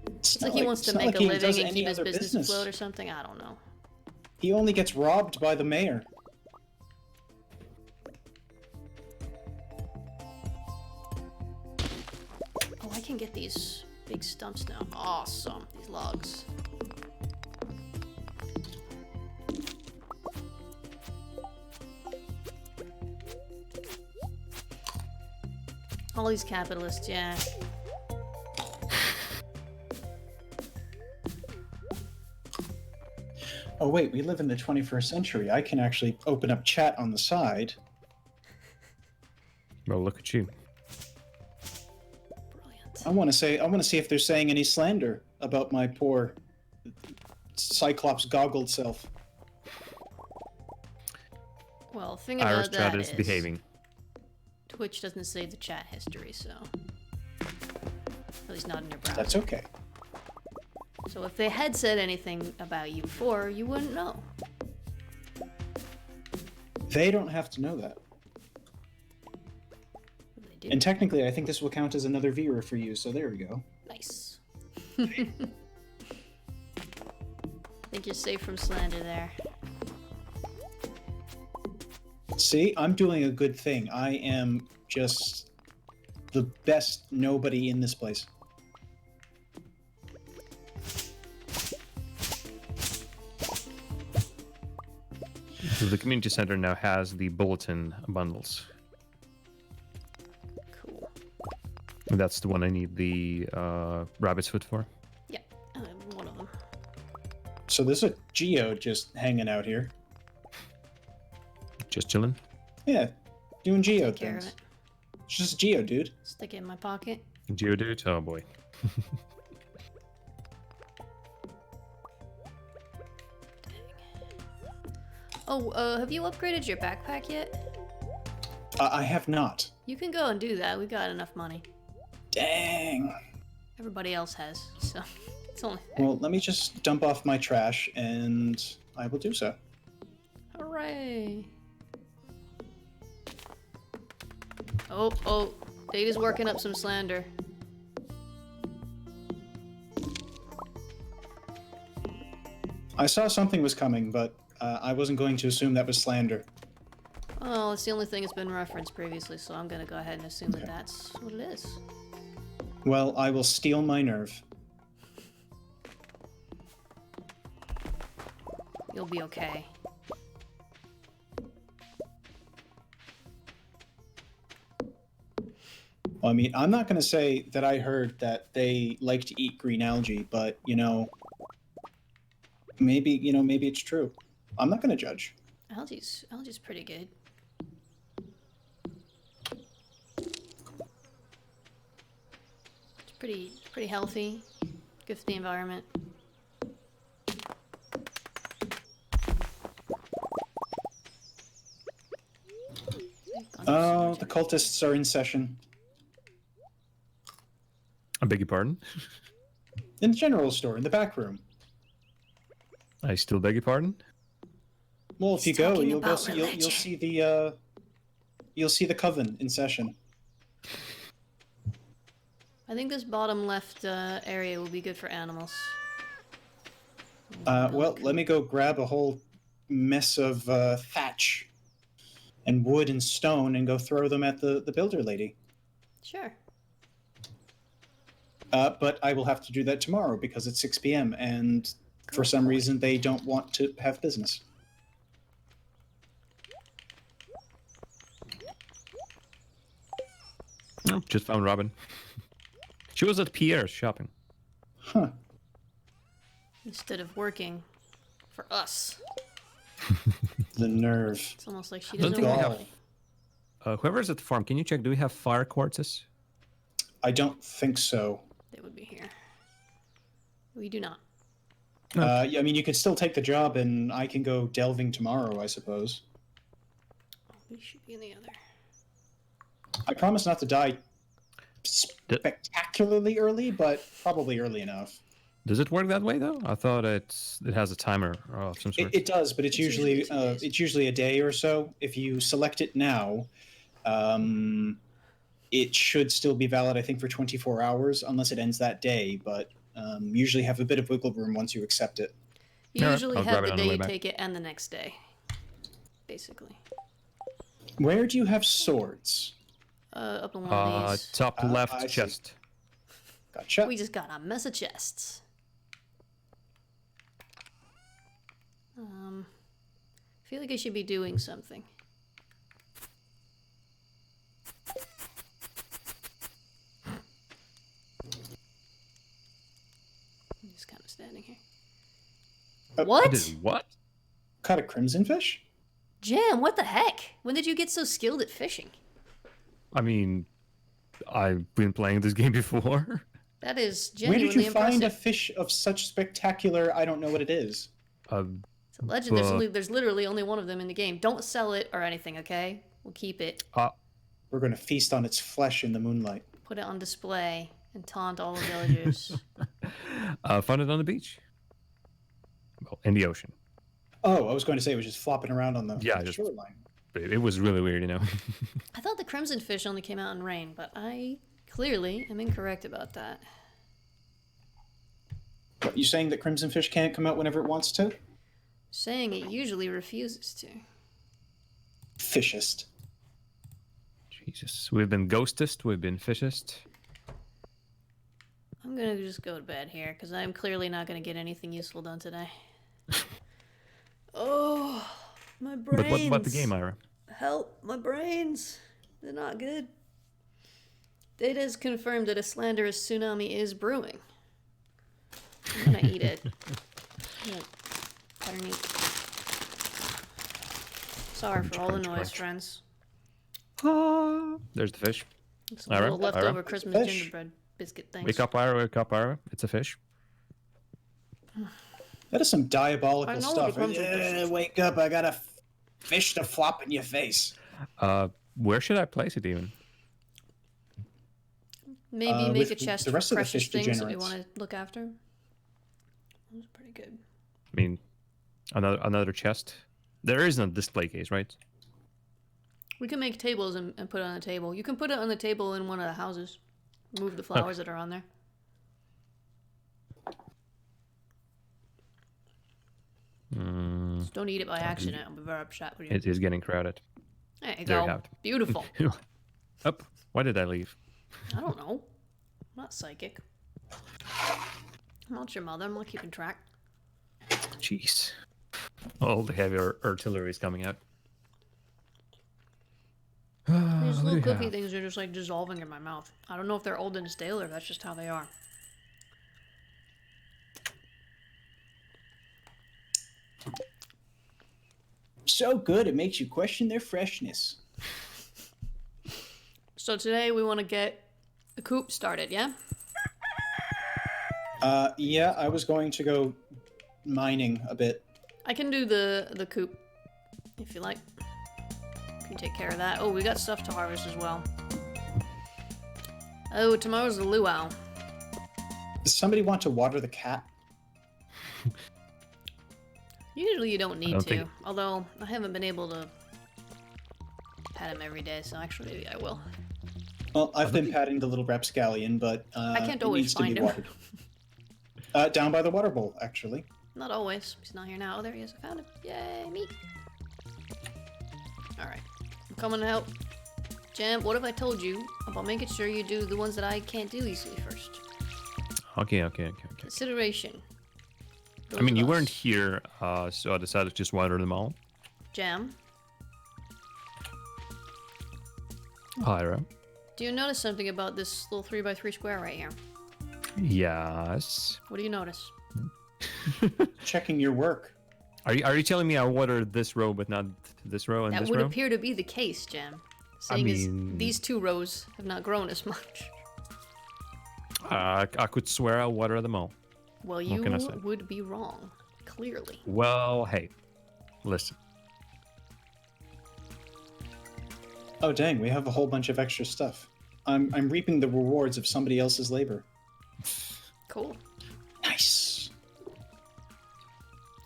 S1: It's like he wants to make a living and keep his business afloat or something. I don't know.
S3: He only gets robbed by the mayor.
S1: Oh, I can get these big stumps now. Awesome. These logs. All these capitalists, yeah.
S3: Oh wait, we live in the 21st century. I can actually open up chat on the side.
S2: Well, look at you.
S1: Brilliant.
S3: I want to see if they're saying any slander about my poor Cyclops goggled self.
S1: Well, the thing
S2: Irish
S1: about that
S2: chat is behaving.
S1: Twitch doesn't save the chat history, so... At least not in your browser.
S3: That's okay.
S1: So if they had said anything about you before, you wouldn't know.
S3: They don't have to know that.
S1: They do.
S3: And technically, I think this will count as another viewer for you, so there we go.
S1: Nice. Think you're safe from slander there.
S3: See, I'm doing a good thing. I am just the best nobody in this place.
S2: So the community center now has the bulletin bundles.
S1: Cool.
S2: And that's the one I need the rabbit's foot for.
S1: Yeah, one of them.
S3: So there's a geode just hanging out here.
S2: Just chilling.
S3: Yeah, doing geode
S1: Take care of
S3: things.
S1: it.
S3: It's just a geode, dude.
S1: Stick it in my pocket.
S2: Geodude? Oh boy.
S1: Oh, have you upgraded your backpack yet?
S3: I have not.
S1: You can go and do that. We got enough money.
S3: Dang.
S1: Everybody else has, so it's only fair.
S3: Well, let me just dump off my trash, and I will do so.
S1: Hooray! Oh, Data's working up some slander.
S3: I saw something was coming, but I wasn't going to assume that was slander.
S1: Well, it's the only thing that's been referenced previously, so I'm gonna go ahead and assume that
S3: Okay.
S1: that's what it is.
S3: Well, I will steal my nerve.
S1: You'll be okay.
S3: Well, I mean, I'm not going to say that I heard that they like to eat green algae, but, maybe it's true. I'm not going to judge.
S1: Algae's pretty good. It's pretty healthy. Good for the environment.
S3: Oh, the cultists are in session.
S2: I beg your pardon?
S3: In the general store, in the back room.
S2: I still beg your pardon?
S3: Well, if you
S1: He's
S3: go,
S1: talking
S3: you'll go
S1: about
S3: see, you'll
S1: religion.
S3: see the you'll see the coven in session.
S1: I think this bottom left area will be good for animals.
S3: Well, let me go grab a whole mess of thatch and wood and stone and go throw them at the builder lady.
S1: Sure.
S3: But I will have to do that tomorrow because it's 6 p.m. and for some reason they don't want to have business.
S2: Oh, just found Robin. She was at Pierre's shopping.
S3: Huh.
S1: Instead of working for us.
S3: The nerve.
S1: It's almost like she
S2: Don't
S1: doesn't
S2: think we
S1: want
S2: have-
S1: to.
S2: Whoever's at the farm, can you check? Do we have fire quartzes?
S3: I don't think so.
S1: They would be here. We do not.
S3: Yeah, I mean, you could still take the job, and I can go delving tomorrow, I suppose.
S1: We should be in the other.
S3: I promise not to die spectacularly early, but probably early enough.
S2: Does it work that way though? I thought it has a timer of some sort.
S3: It does, but it's
S1: usually
S3: usually
S1: 2 days.
S3: it's usually a day or so. If you select it now, it should still be valid, I think, for 24 hours, unless it ends that day. But usually have a bit of wiggle room once you accept it.
S1: You
S2: Alright,
S1: usually
S2: I'll
S1: have
S2: grab it
S1: the
S2: on the
S1: day
S2: way
S1: you
S2: back.
S1: take it and the next day. Basically.
S3: Where do you have swords?
S1: Up on one of these.
S2: Top
S3: I
S2: left
S3: see.
S2: chest.
S3: Gotcha.
S1: We just got a mess of chests. I feel like I should be doing something. I'm just kind of standing here.
S3: Oh,
S1: What?
S2: What?
S3: Caught a crimson fish?
S1: Jam, what the heck? When did you get so skilled at fishing?
S2: I mean, I've been playing this game before.
S1: That is
S3: Where
S1: genuinely
S3: did you find a
S1: impressive.
S3: fish of such spectacular? I don't know what it is.
S1: It's a legend. There's literally only one of them in the game. Don't sell it or anything, okay? We'll keep it.
S3: We're going to feast on its flesh in the moonlight.
S1: Put it on display and taunt all the villagers.
S2: Found it on the beach. Well, in the ocean.
S3: Oh, I was going to say it was just flopping around on the
S2: just-
S3: shoreline.
S2: It was really weird, you know.
S1: I thought the crimson fish only came out in rain, but I clearly am incorrect about that.
S3: What, you saying that crimson fish can't come out whenever it wants to?
S1: Saying it usually refuses to.
S3: Fishist.
S2: Jesus, we've been ghostest, we've been fishest.
S1: I'm gonna just go to bed here, because I'm clearly not gonna get anything useful done today. Oh, my brains.
S2: But what about the game, Ira?
S1: Help, my brains. They're not good. Data has confirmed that a slanderous tsunami is brewing. I'm gonna eat it. Better eat. Sorry for all the
S2: Crunch,
S1: noise,
S2: crunch.
S1: friends.
S2: There's the fish.
S1: It's a
S2: Ira,
S1: little leftover
S2: Ira.
S1: Christmas
S3: Fish.
S1: gingerbread biscuit things.
S2: Wake up, Ira. It's a fish.
S3: That is some
S1: I
S3: diabolical
S1: know
S3: stuff.
S1: the crimson fish.
S3: Wake up, I got a fish to flop in your face.
S2: Where should I place it even?
S1: Maybe make
S3: with
S1: a chest
S3: the rest
S1: for
S3: of the
S1: precious
S3: fish
S1: things that we
S3: degenerates.
S1: want to look after. That was pretty good.
S2: I mean, another chest. There isn't a display case, right?
S1: We can make tables and put it on the table. You can put it on the table in one of the houses. Move the flowers that are on there. Just don't eat it by accident. I'll be very upset with you.
S2: It is getting crowded.
S1: There you
S2: there you
S1: go.
S2: have it.
S1: Beautiful.
S2: Up. Why did I leave?
S1: I don't know. I'm not psychic. I'm not your mother. I'm not keeping track.
S2: Jeez. All the heavy artillery is coming out.
S1: These
S2: What do
S1: little
S2: we
S1: cookie
S2: have?
S1: things are just like dissolving in my mouth. I don't know if they're old and stale or if that's just how they are.
S3: So good, it makes you question their freshness.
S1: So today we want to get the coop started, yeah?
S3: Yeah, I was going to go mining a bit.
S1: I can do the coop if you like. Can take care of that. Oh, we got stuff to harvest as well. Oh, tomorrow's the luau.
S3: Does somebody want to water the cat?
S1: Usually you don't need
S2: don't
S1: to,
S2: think-
S1: although I haven't been able to pet him every day, so actually maybe I will.
S3: Well, I've been patting the little rapscallion, but
S1: I can't
S3: it
S1: always
S3: needs to
S1: find
S3: be
S1: him.
S3: watered. Down by the water bowl, actually.
S1: Not always. He's not here now. Oh, there he is. I found him. Yay, me. Alright. I'm coming to help. Jam, what have I told you about making sure you do the ones that I can't do easily first?
S2: Okay.
S1: Consideration.
S2: I mean, you
S1: Those of
S2: weren't
S1: us.
S2: here, so I decided to just water them all.
S1: Jam,
S2: Ira.
S1: do you notice something about this little 3x3 square right here?
S2: Yes.
S1: What do you notice?
S3: Checking your work.
S2: Are you telling me I watered this row but not this row and
S1: That
S2: this
S1: would
S2: row?
S1: appear to be the case, Jam. Seeing
S2: mean-
S1: as these two rows have not grown as much.
S2: I could swear I'll water them all.
S1: Well,
S2: What
S1: you
S2: can I say?
S1: would be wrong. Clearly.
S2: Well, hey, listen.
S3: Oh dang, we have a whole bunch of extra stuff. I'm reaping the rewards of somebody else's labor.
S1: Cool.
S3: Nice.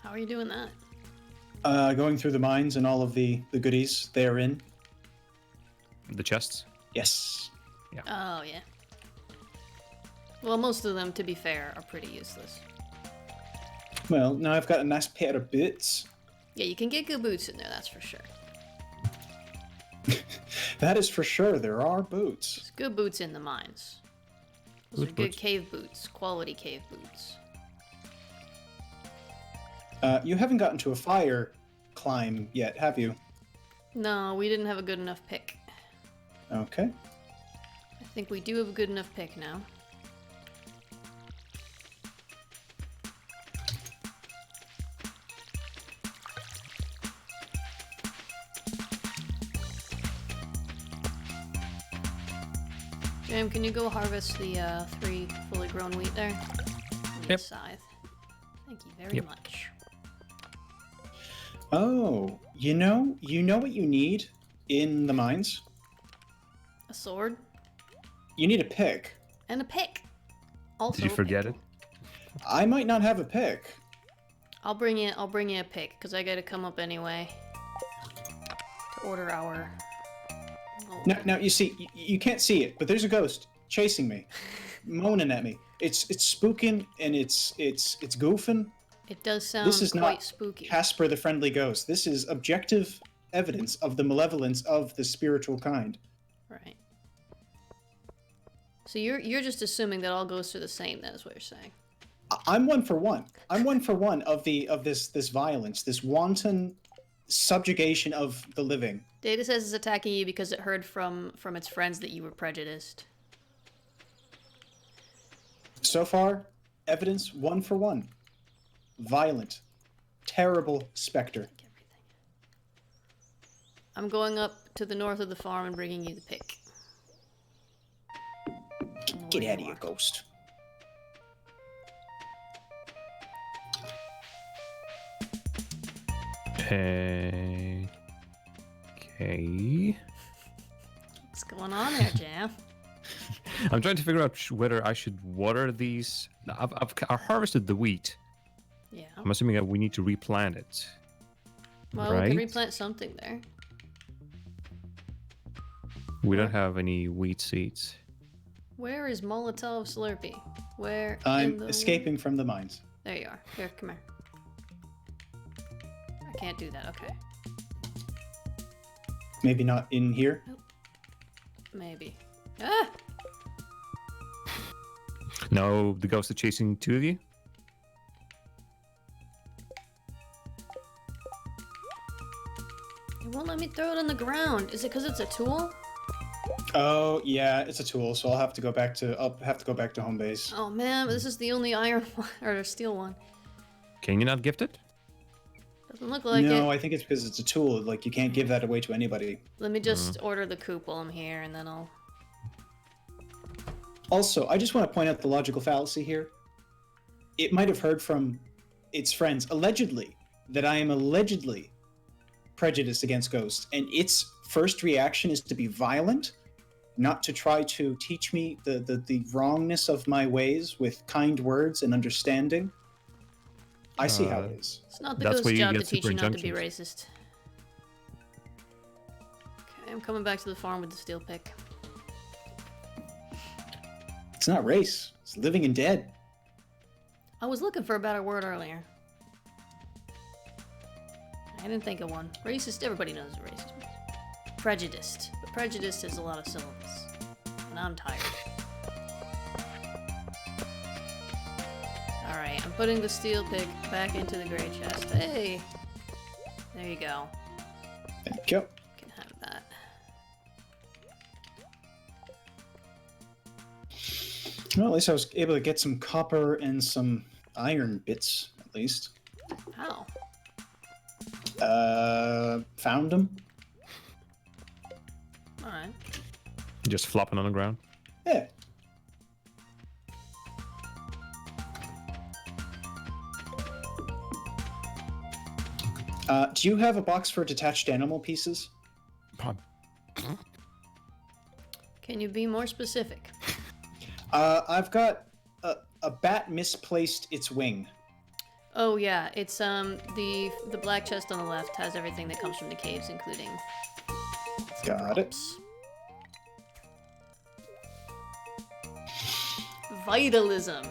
S1: How are you doing that?
S3: Going through the mines and all of the goodies they are in.
S2: The chests.
S3: Yes.
S1: Oh, yeah. Well, most of them, to be fair, are pretty useless.
S3: Well, now I've got a nice pair of boots.
S1: Yeah, you can get good boots in there, that's for sure.
S3: That is for sure. There are boots.
S1: There's good boots in the mines. Those
S2: Good
S1: are good
S2: boots.
S1: cave boots. Quality cave boots.
S3: You haven't gotten to a fire climb yet, have you?
S1: No, we didn't have a good enough pick.
S3: Okay.
S1: I think we do have a good enough pick now. Jam, can you go harvest the 3 fully grown wheat there? I need a
S2: Yep.
S1: scythe. Thank you very
S2: Yep.
S1: much.
S3: Oh, you know what you need in the mines?
S1: A sword
S3: You need a pick.
S1: and a pick. Also,
S2: Did you
S1: a
S2: forget
S1: pick.
S2: it?
S3: I might not have a pick.
S1: I'll bring you a pick because I gotta come up anyway to order our. Oh,
S3: Now you see, you can't see it, but there's a ghost chasing me, moaning at me. It's spooking and it's goofing.
S1: it does sound
S3: This is
S1: quite
S3: not
S1: spooky.
S3: Casper the Friendly Ghost. This is objective evidence of the malevolence of the spiritual kind.
S1: Right. So you're just assuming that all ghosts are the same. That is what you're saying.
S3: I'm one for one. I'm one for one of this violence, this wanton subjugation of the living.
S1: Data says it's attacking you because it heard from its friends that you were prejudiced.
S3: So far, evidence one for one. Violent, terrible specter.
S1: Everything. I'm going up to the north of the farm and bringing you the pick.
S3: Get out of here, ghost.
S2: Okay.
S1: What's going on there, Jam?
S2: I'm trying to figure out whether I should water these. I harvested the wheat.
S1: Yeah.
S2: I'm assuming that we need to replant it.
S1: Well, we
S2: right?
S1: can replant something there.
S2: We don't have any wheat seeds.
S1: Where is Molotov Slurpee? Where in
S3: I'm
S1: the
S3: escaping from the mines.
S1: There you are. Here, come here. I can't do that. Okay.
S3: Maybe not in here.
S1: Maybe. Ah!
S2: No, the ghost is chasing two of you.
S1: It won't let me throw it on the ground. Is it because it's a tool?
S3: Oh yeah, it's a tool, so I'll have to go back to home base.
S1: Oh man, this is the only iron one, or steel one.
S2: Can you not gift it?
S1: Doesn't look like
S3: No,
S1: it.
S3: I think it's because it's a tool. Like you can't give that away to anybody.
S1: Let me just order the coop while I'm here, and then I'll.
S3: Also, I just want to point out the logical fallacy here. It might have heard from its friends, allegedly, that I am allegedly prejudiced against ghosts, and its first reaction is to be violent, not to try to teach me the wrongness of my ways with kind words and understanding. I see how it is.
S1: It's not the
S2: That's
S1: ghost's
S2: where you
S1: job to
S2: get
S1: teach you not to be
S2: super
S1: racist. Okay, I'm coming back to the farm with the steel pick.
S3: It's not race. It's living and dead.
S1: I was looking for a better word earlier. I didn't think of one. Racist, everybody knows what racist means. Prejudiced. But prejudiced has a lot of syllables. And I'm tired. Alright, I'm putting the steel pick back into the gray chest. Hey! There you go.
S3: Thank you.
S1: You can have that.
S3: Well, at least I was able to get some copper and some iron bits, at least.
S1: How?
S3: Found them.
S1: Alright.
S2: Just flopping on the ground.
S3: Yeah. Do you have a box for detached animal pieces?
S1: Can you be more specific?
S3: I've got a bat misplaced its wing.
S1: Oh yeah, it's the black chest on the left has everything that comes from the caves, including
S3: Got it.
S1: drops. Vitalism.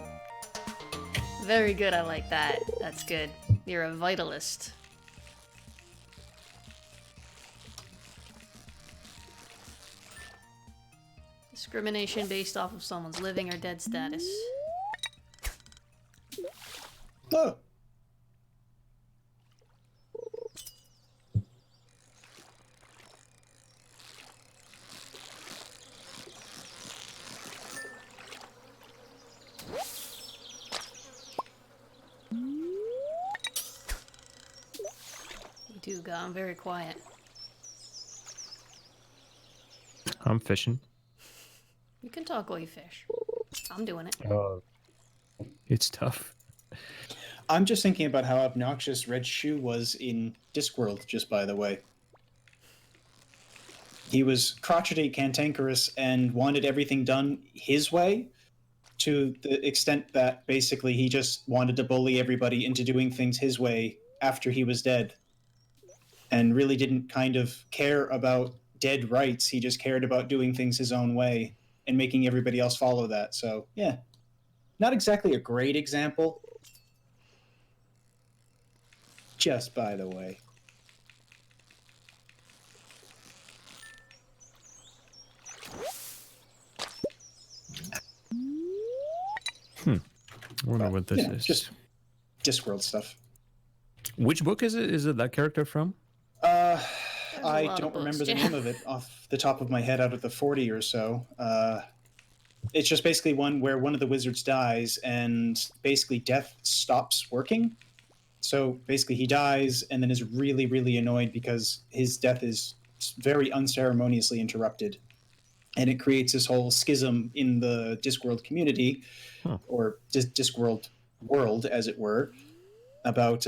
S1: Very good, I like that. That's good. You're a vitalist. Discrimination based off of someone's living or dead status.
S3: Oh.
S1: You do got. I'm very quiet.
S2: I'm fishing.
S1: You can talk while you fish. I'm doing it.
S2: It's tough.
S3: I'm just thinking about how obnoxious Red Shoe was in Discworld, just by the way. He was crotchety, cantankerous, and wanted everything done his way, to the extent that basically he just wanted to bully everybody into doing things his way after he was dead. And really didn't kind of care about dead rights. He just cared about doing things his own way and making everybody else follow that. So, yeah. Not exactly a great example. Just by the way.
S2: I wonder what this is.
S3: Just Discworld stuff.
S2: Which book is it? Is it that character from?
S3: Uh,
S1: There's a
S3: I
S1: lot of
S3: don't
S1: books,
S3: remember the
S1: yeah.
S3: name of it off the top of my head out of the 40 or so. It's just basically one where one of the wizards dies and basically death stops working. So basically he dies and then is really, really annoyed because his death is very unceremoniously interrupted. And it creates this whole schism in the Discworld community, or Discworld world, as it were, about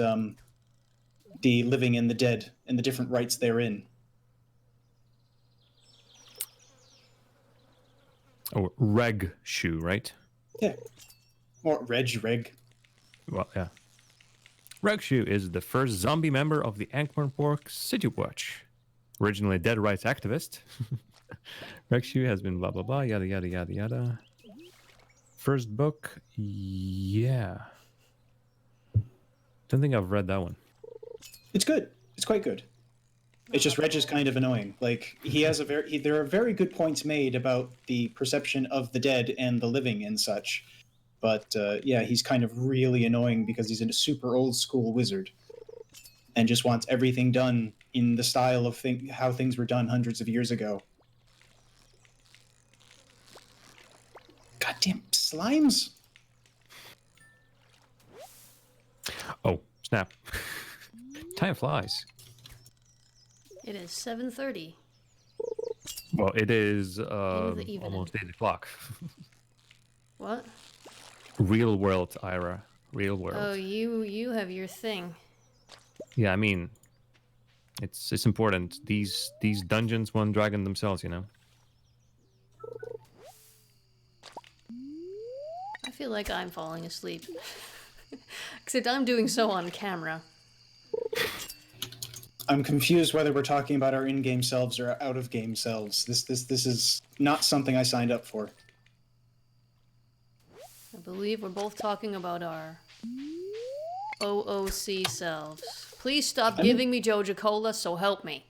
S3: the living and the dead and the different rights therein.
S2: Oh, Reg Shoe, right?
S3: Yeah. Or Reg.
S2: Well, yeah. Reg Shoe is the first zombie member of the Ankh-Morpork City Watch. Originally a dead rights activist. Reg Shoe has been blah, blah, blah, yada, yada, yada, yada. First book, yeah. Don't think I've read that one.
S3: It's good. It's quite good. It's just Reg is kind of annoying. Like he has there are very good points made about the perception of the dead and the living and such. But yeah, he's kind of really annoying because he's a super old school wizard and just wants everything done in the style of how things were done hundreds of years ago. Goddamn slimes!
S2: Oh, snap. Time flies.
S1: It is 7:30.
S2: Well, it is
S1: the evening.
S2: almost 8 o'clock.
S1: What?
S2: Real world, Ira. Real world.
S1: Oh, you have your thing.
S2: Yeah, I mean, it's important. These dungeons won't dragon themselves, you know.
S1: I feel like I'm falling asleep. Except I'm doing so on camera.
S3: I'm confused whether we're talking about our in-game selves or out-of-game selves. This is not something I signed up for.
S1: I believe we're both talking about our OOC selves. Please stop giving me Joja Cola, so help me.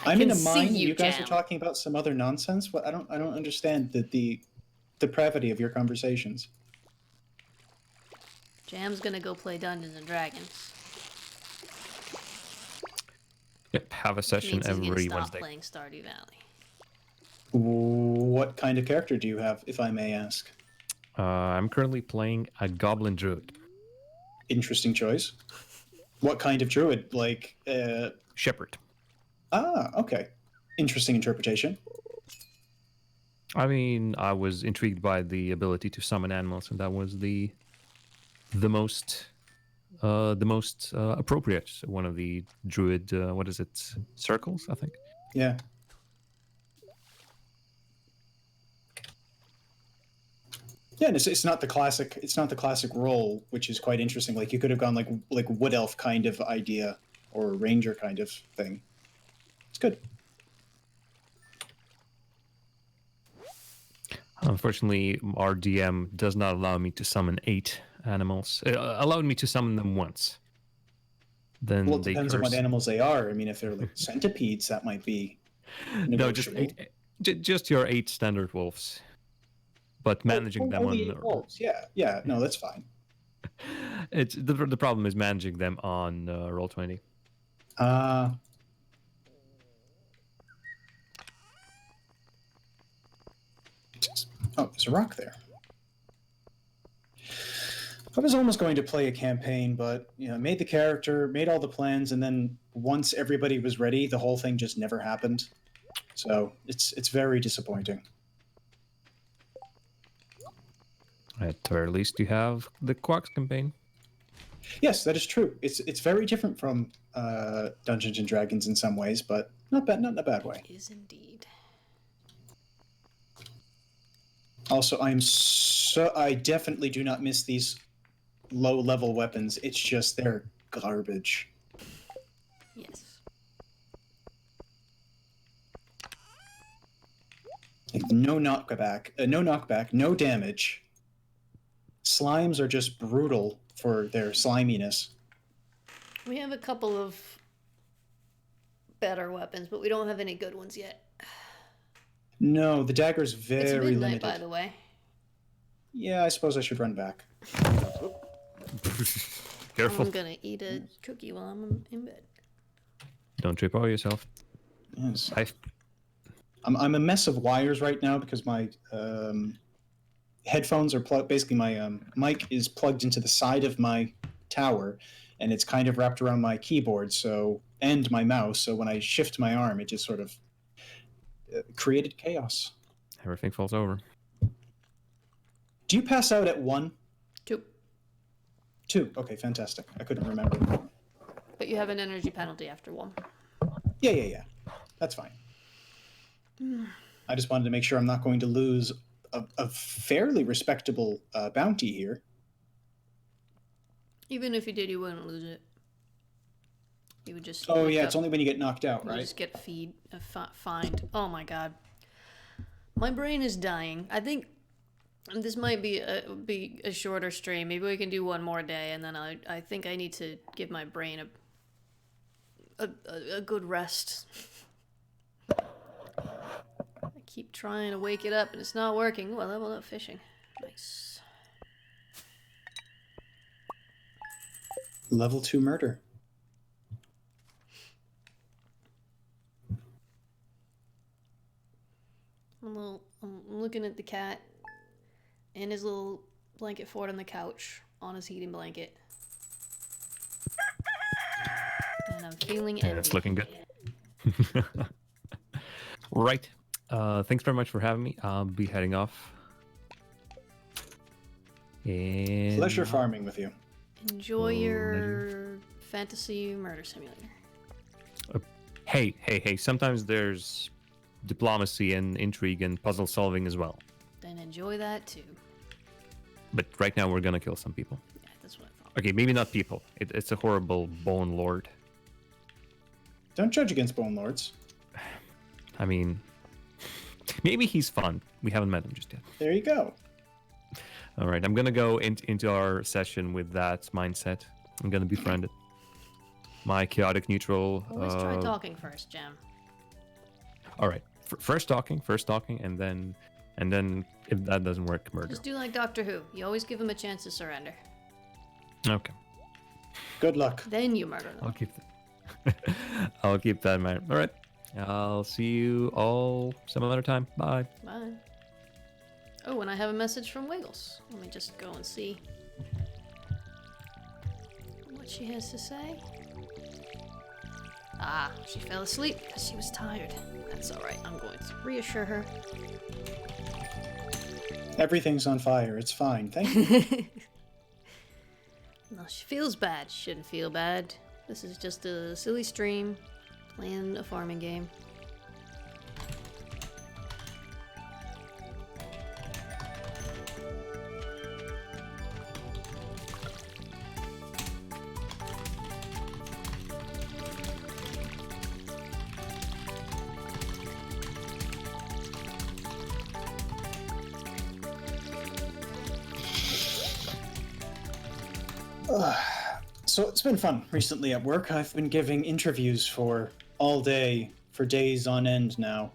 S3: I'm in a
S1: see
S3: mine.
S1: you,
S3: You guys
S1: Jam.
S3: are talking about some other nonsense. What I don't understand the depravity of your conversations.
S1: Jam's gonna go play Dungeons and Dragons.
S2: Yep, have a session
S1: Means he's gonna
S2: every
S1: stop
S2: Wednesday.
S1: playing Stardew Valley.
S3: What kind of character do you have, if I may ask?
S2: I'm currently playing a Goblin Druid.
S3: Interesting choice. What kind of druid? Like,
S2: Shepherd.
S3: Okay. Interesting interpretation.
S2: I mean, I was intrigued by the ability to summon animals, and that was the most the most appropriate one of the druid. What is it? Circles, I think.
S3: Yeah. Yeah, and it's not the classic. It's not the classic role, which is quite interesting. Like you could have gone like wood elf kind of idea or ranger kind of thing. It's good.
S2: Unfortunately, our DM does not allow me to summon 8 animals. It allowed me to summon them once. Then
S3: Well, it
S2: they
S3: depends on what
S2: curse.
S3: animals they are. I mean, if they're like centipedes, that might be
S2: No, just
S3: negotiable.
S2: 8. Just your 8 standard wolves. But managing them
S3: only
S2: on
S3: 8 wolves. Yeah. No, that's fine.
S2: it's the problem is managing them on Roll20.
S3: Uh oh, there's a rock there. I was almost going to play a campaign, but made the character, made all the plans, and then once everybody was ready, the whole thing just never happened. So it's very disappointing.
S2: At the very least, you have the Quacks campaign.
S3: Yes, that is true. It's very different from Dungeons and Dragons in some ways, but not in a bad way.
S1: Is indeed.
S3: Also, I definitely do not miss these low-level weapons. It's just they're garbage.
S1: Yes.
S3: Like, no knockback, no damage. Slimes are just brutal for their sliminess.
S1: We have a couple of better weapons, but we don't have any good ones yet.
S3: No, the dagger's very
S1: It's midnight,
S3: limited.
S1: by the way.
S3: Yeah, I suppose I should run back.
S2: Careful.
S1: I'm gonna eat a cookie while I'm in bed.
S2: Don't trip over yourself.
S3: Yes.
S2: I
S3: I'm a mess of wires right now because my headphones are plugged. Basically, my mic is plugged into the side of my tower, and it's kind of wrapped around my keyboard. And my mouse. So when I shift my arm, it just sort of created chaos.
S2: Everything falls over.
S3: Do you pass out at 1?
S1: 2.
S3: 2. Okay, fantastic. I couldn't remember.
S1: But you have an energy penalty after 1.
S3: Yeah. That's fine. I just wanted to make sure I'm not going to lose a fairly respectable bounty here.
S1: Even if you did, you wouldn't lose it. You would just.
S3: Oh yeah, it's only when you get knocked out,
S1: You
S3: right?
S1: just get fined. Oh my god, my brain is dying. I think this might be a shorter stream. Maybe we can do one more day, and then I think I need to give my brain a good rest. I keep trying to wake it up, and it's not working. Well, level up fishing. Nice.
S3: Level 2 murder.
S1: I'm looking at the cat and his little blanket fort on the couch on his heating blanket. And I'm feeling envy.
S2: And it's looking good. Right. Thanks very much for having me. I'll be heading off. And
S3: Pleasure farming with you.
S1: Enjoy your fantasy murder simulator.
S2: Hey. Sometimes there's diplomacy and intrigue and puzzle solving as well.
S1: Then enjoy that too.
S2: But right now we're gonna kill some people.
S1: Yeah, that's what I thought.
S2: Okay, maybe not people. It's a horrible bone lord.
S3: Don't judge against bone lords.
S2: I mean, maybe he's fun. We haven't met him just yet.
S3: There you go.
S2: All right, I'm gonna go into our session with that mindset. I'm gonna befriend it. My chaotic neutral.
S1: Well, let's try talking first, Jam.
S2: All right, first talking, and then if that doesn't work, murder.
S1: Just do like Doctor Who. You always give him a chance to surrender.
S2: Okay,
S3: Good luck.
S1: Then you murder them.
S2: I'll keep that. I'll keep that in mind. All right, I'll see you all some other time. Bye.
S1: Bye. Oh, and I have a message from Wiggles. Let me just go and see what she has to say. Ah, she fell asleep because she was tired. That's alright. I'm going to reassure her.
S3: Everything's on fire. It's fine. Thank you.
S1: No, she feels bad. She shouldn't feel bad. This is just a silly stream playing a farming game.
S3: So it's been fun recently at work. I've been giving interviews for all day, for days on end now,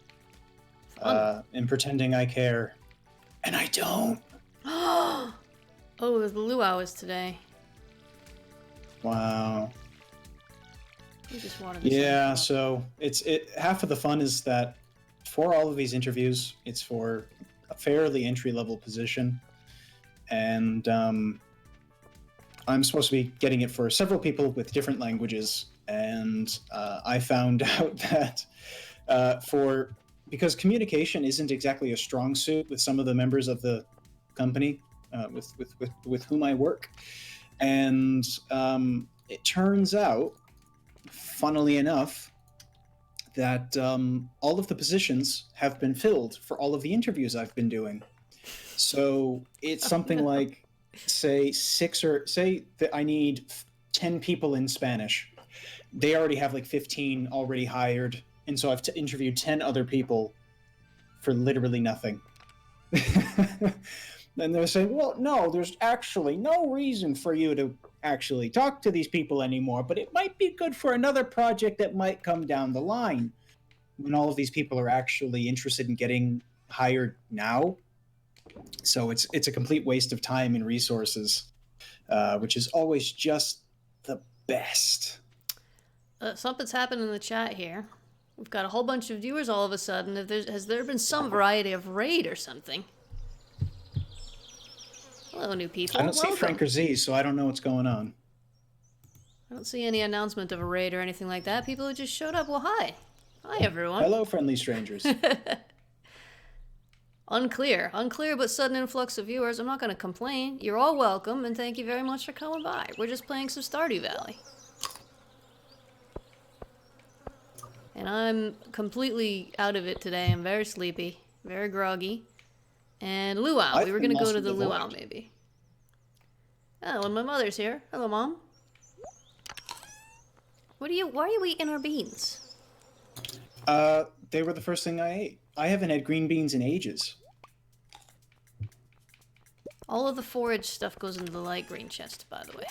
S3: and pretending I care, and I don't.
S1: Oh, the luau is today.
S3: Wow.
S1: We just wanted to
S3: Yeah. So half of the fun is that for all of these interviews, it's for a fairly entry level position, and I'm supposed to be getting it for several people with different languages, and I found out that because communication isn't exactly a strong suit with some of the members of the company with whom I work, and it turns out, funnily enough, that all of the positions have been filled for all of the interviews I've been doing. So it's something like, say that I need 10 people in Spanish. They already have like 15 already hired, and so I've interviewed 10 other people for literally nothing. And they're saying, well, no, there's actually no reason for you to actually talk to these people anymore, but it might be good for another project that might come down the line, when all of these people are actually interested in getting hired now. So it's a complete waste of time and resources, which is always just the best.
S1: Something's happened in the chat here. We've got a whole bunch of viewers all of a sudden. Has there been some variety of raid or something? Hello, new people.
S3: I don't see
S1: Welcome.
S3: Frank or Z, so I don't know what's going on.
S1: I don't see any announcement of a raid or anything like that. People who just showed up. Well, hi. Hi, everyone.
S3: Hello, friendly strangers.
S1: Unclear, but sudden influx of viewers. I'm not going to complain. You're all welcome, and thank you very much for coming by. We're just playing some Stardew Valley. And I'm completely out of it today. I'm very sleepy, very groggy. And luau. We were going to go to the luau, maybe. Oh, and my mother's here. Hello, Mom. Why are you eating our beans?
S3: They were the first thing I ate. I haven't had green beans in ages.
S1: All of the forage stuff goes into the light green chest, by the way.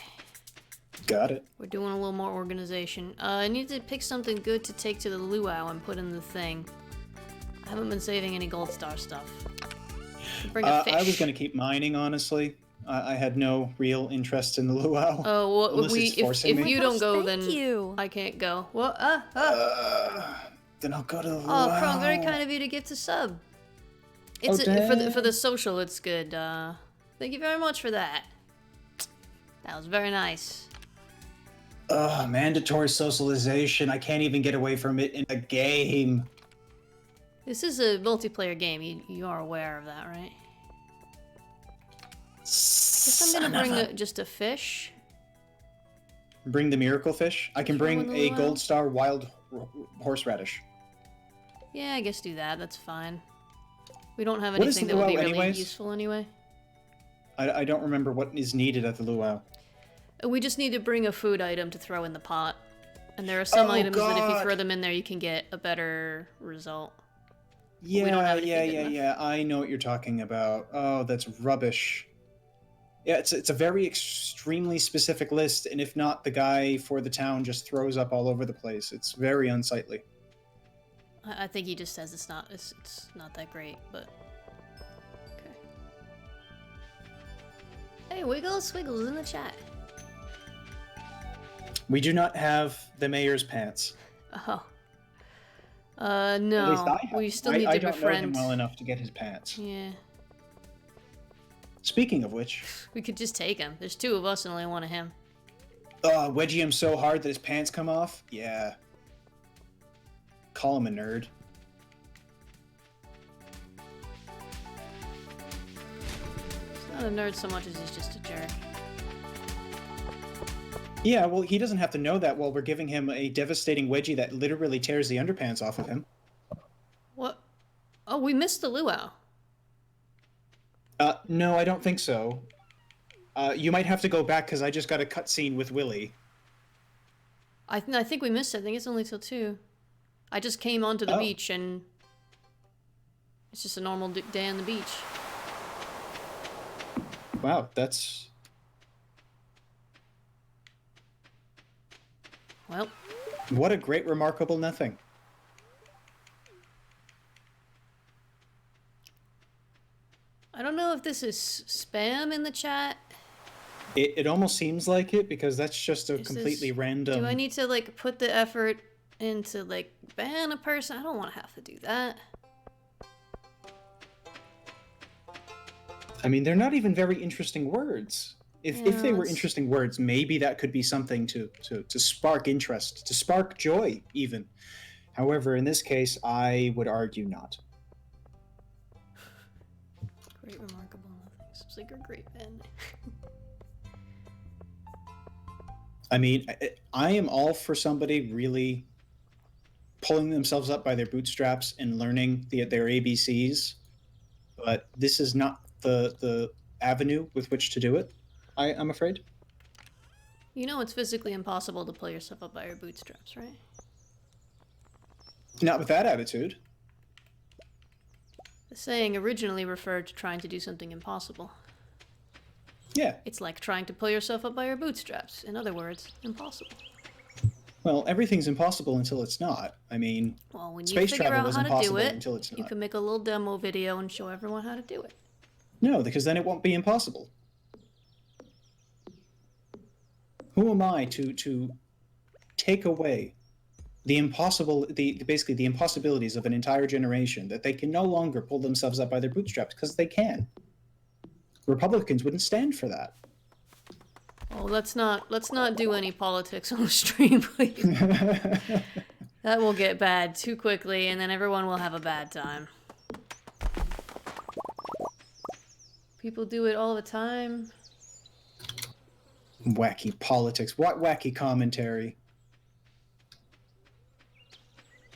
S3: Got it.
S1: We're doing a little more organization. I need to pick something good to take to the luau and put in the thing. I haven't been saving any gold star stuff. Bring a fish.
S3: I was going to keep mining, honestly. I had no real interest in the luau.
S1: Oh, well, if you don't go, then
S4: you.
S1: I can't go. What?
S3: Then I'll go to the
S1: Oh,
S3: luau.
S1: Krong, very kind of you to get to sub. It's for the social. It's good. Thank you very much for that. That was very nice.
S3: Mandatory socialization. I can't even get away from it in a game.
S1: This is a multiplayer game. You are aware of that, right? Guess I'm gonna bring just a fish.
S3: Bring the miracle fish. I can bring a
S1: luau?
S3: gold star wild horseradish.
S1: Yeah, I guess do that. That's fine. We don't have
S3: What is
S1: anything
S3: the
S1: that would be
S3: luau
S1: really
S3: anyways?
S1: useful anyway.
S3: I don't remember what is needed at the luau.
S1: We just need to bring a food item to throw in the pot. And there are some items that if you throw them in there, you can get a better result.
S3: Yeah,
S1: don't have anything good enough.
S3: yeah. I know what you're talking about. Oh, that's rubbish. Yeah, it's a very extremely specific list, and if not, the guy for the town just throws up all over the place. It's very unsightly.
S1: I think he just says it's not that great, but okay. Hey, Wiggles Swiggles in the chat.
S3: We do not have the mayor's pants.
S1: Oh.
S3: At least
S1: No.
S3: I have.
S1: We still need to
S3: I don't know
S1: befriend.
S3: him well enough to get his pants.
S1: Yeah.
S3: Speaking of which,
S1: We could just take him. There's two of us and only one of him.
S3: wedgie him so hard that his pants come off. Yeah. Call him a nerd.
S1: He's not a nerd so much as he's just a jerk.
S3: Yeah, well, he doesn't have to know that while we're giving him a devastating wedgie that literally tears the underpants off of him.
S1: What? Oh, we missed the luau.
S3: No, I don't think so. You might have to go back because I just got a cutscene with Willy.
S1: I think we missed it. I think it's only till 2. I just came onto the
S3: Oh.
S1: beach and it's just a normal day on the beach.
S3: Wow, that's...
S1: Well,
S3: What a great, remarkable nothing.
S1: I don't know if this is spam in the chat.
S3: It almost seems like it, because that's just a
S1: Is
S3: completely
S1: this-
S3: random...
S1: Do I need to, like, put the effort into, like, ban a person? I don't want to have to do that.
S3: I mean, they're not even very interesting words. If they were
S1: it's-
S3: interesting words, maybe that could be something to spark interest, to spark joy, even. However, in this case, I would argue not.
S1: Great, remarkable nothing. Seems like a great ban.
S3: I mean, I am all for somebody really pulling themselves up by their bootstraps and learning their ABCs, but this is not the avenue with which to do it, I'm afraid.
S1: You know it's physically impossible to pull yourself up by your bootstraps, right?
S3: Not with that attitude.
S1: The saying originally referred to trying to do something impossible.
S3: Yeah.
S1: It's like trying to pull yourself up by your bootstraps. In other words, impossible.
S3: Well, everything's impossible until it's not. I mean,
S1: Well, when you
S3: space
S1: figure
S3: travel
S1: out
S3: is
S1: how to do
S3: impossible
S1: it,
S3: until it's
S1: you
S3: not.
S1: can make a little demo video and show everyone how to do it.
S3: No, because then it won't be impossible. Who am I to take away the impossible, basically the impossibilities of an entire generation, that they can no longer pull themselves up by their bootstraps, because they can. Republicans wouldn't stand for that.
S1: Oh, let's not do any politics on the stream, please. That will get bad too quickly, and then everyone will have a bad time. People do it all the time.
S3: Wacky politics. What wacky commentary?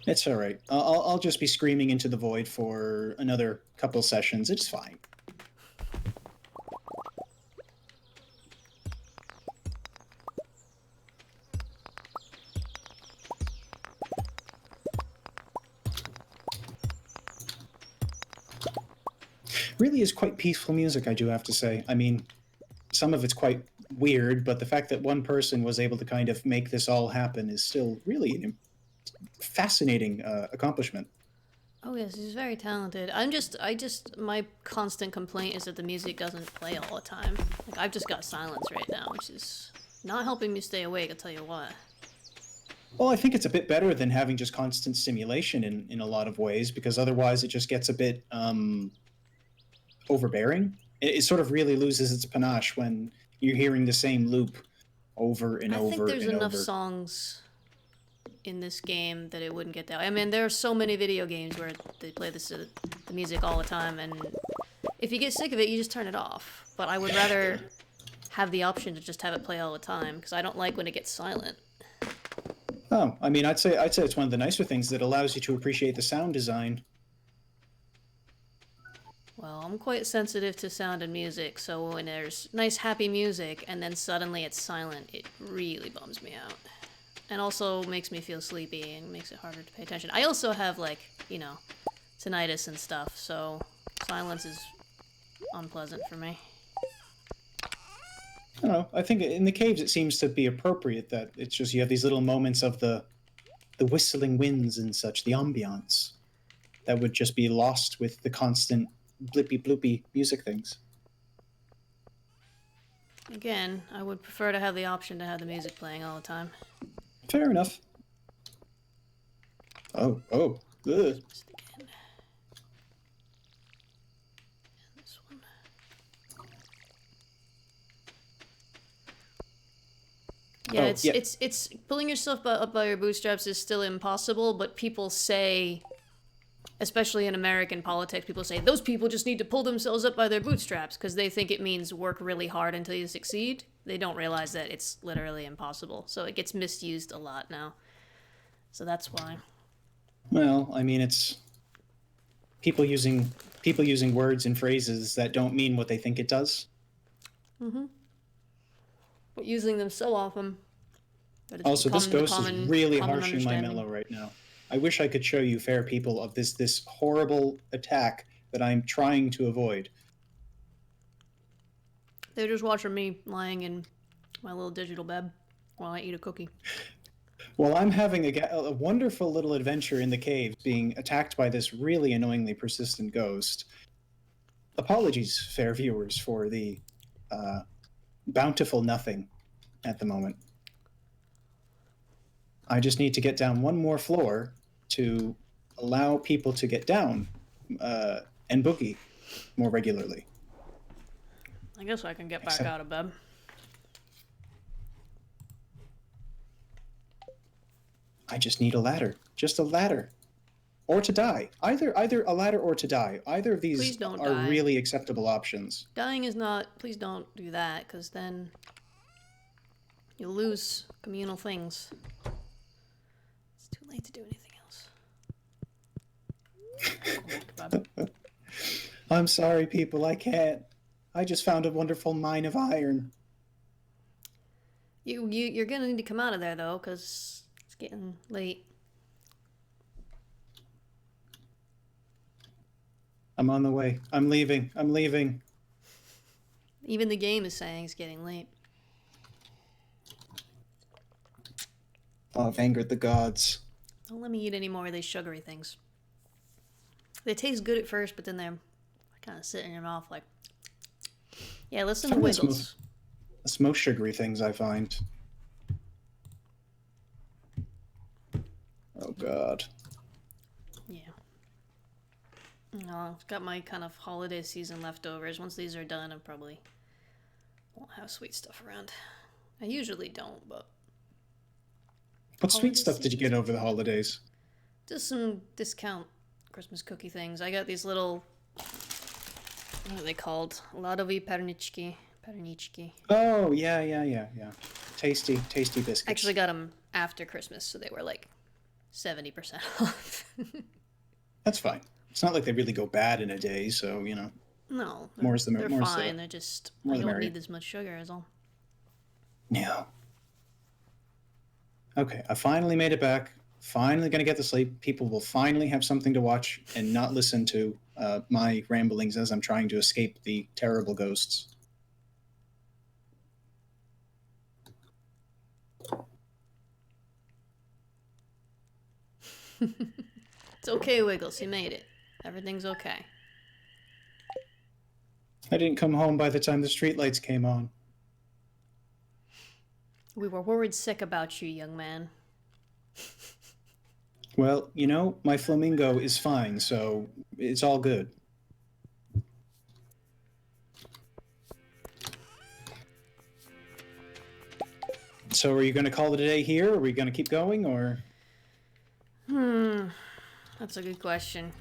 S3: It's all right. I'll just be screaming into the void for another couple sessions. It's fine. Really is quite peaceful music, I do have to say. I mean, some of it's quite weird, but the fact that one person was able to kind of make this all happen is still really a fascinating accomplishment.
S1: Oh yes, he's very talented. My constant complaint is that the music doesn't play all the time. Like, I've just got silence right now, which is not helping me stay awake, I'll tell you what.
S3: Well, I think it's a bit better than having just constant stimulation in a lot of ways, because otherwise it just gets a bit overbearing. It sort of really loses its panache when you're hearing the same loop over and
S1: I
S3: over
S1: think there's
S3: and
S1: enough
S3: over.
S1: songs in this game that it wouldn't get that way. I mean, there are so many video games where they play the music all the time, and if you get sick of it, you just turn it off. But I would rather have the option to just have it play all the time, because I don't like when it gets silent.
S3: Oh, I mean, I'd say it's one of the nicer things that allows you to appreciate the sound design.
S1: Well, I'm quite sensitive to sound and music, so when there's nice, happy music, and then suddenly it's silent, it really bums me out. And also makes me feel sleepy and makes it harder to pay attention. I also have, like, you know, tinnitus and stuff, so silence is unpleasant for me.
S3: I don't know. I think in the caves it seems to be appropriate that it's just you have these little moments of the whistling winds and such, the ambiance, that would just be lost with the constant blippy bloopy music things.
S1: Again, I would prefer to have the option to have the music playing all the time.
S3: Fair enough. Oh. Ugh.
S1: Just again. And this one. Yeah,
S3: Oh,
S1: it's
S3: yeah.
S1: it's pulling yourself up by your bootstraps is still impossible, but people say, especially in American politics, people say those people just need to pull themselves up by their bootstraps because they think it means work really hard until you succeed. they don't realize that it's literally impossible. So it gets misused a lot now. So that's why.
S3: Well, I mean, it's people using words and phrases that don't mean what they think it does.
S1: But using them so often that it's
S3: Also, this
S1: become the
S3: ghost is really
S1: common
S3: harshing my
S1: understanding.
S3: mellow right now. I wish I could show you, fair people, of this horrible attack that I'm trying to avoid.
S1: They're just watching me lying in my little digital bed while I eat a cookie.
S3: Well, I'm having a wonderful little adventure in the caves, being attacked by this really annoyingly persistent ghost. Apologies, fair viewers, for the bountiful nothing at the moment. I just need to get down one more floor to allow people to get down and boogie more regularly.
S1: I guess I can get back out of bed.
S3: I just need a ladder. Just a ladder. Or to die. Either a ladder or to die. Either of
S1: Please
S3: these
S1: don't
S3: are
S1: die.
S3: really acceptable options.
S1: Dying is not. Please don't do that, because then you'll lose communal things. It's too late to do anything else.
S3: I'm sorry, people. I can't. I just found a wonderful mine of iron.
S1: You're gonna need to come out of there though, because it's getting late.
S3: I'm on the way. I'm leaving. I'm leaving.
S1: Even the game is saying it's getting late.
S3: Oh, I've angered the gods.
S1: Don't let me eat any more of these sugary things. They taste good at first, but then they're kind of sit in your mouth like. Yeah, listen to Wiggles.
S3: It's most sugary things I find. Oh God.
S1: Yeah. No, I've got my kind of holiday season leftovers. Once these are done, I probably won't have sweet stuff around. I usually don't, but
S3: What
S1: Holiday
S3: sweet stuff did you get over the holidays?
S1: just some discount Christmas cookie things. I got these little, what are they called? Ladovi Perniczki.
S3: Oh, yeah. Tasty biscuits.
S1: Actually got them after Christmas, so they were like 70% off.
S3: That's fine. It's not like they really go bad in a day, so,
S1: No,
S3: More is the mer-
S1: they're
S3: more is the-
S1: fine. They're just,
S3: more
S1: I
S3: the
S1: don't
S3: merrier.
S1: need as much sugar is all.
S3: Yeah. Okay, I finally made it back. Finally gonna get to sleep. People will finally have something to watch and not listen to my ramblings as I'm trying to escape the terrible ghosts.
S1: It's okay, Wiggles. You made it. Everything's okay.
S3: I didn't come home by the time the streetlights came on.
S1: We were worried sick about you, young man.
S3: Well, my flamingo is fine, so it's all good. So are you going to call it a day here? Are we going to keep going, or?
S1: That's a good question.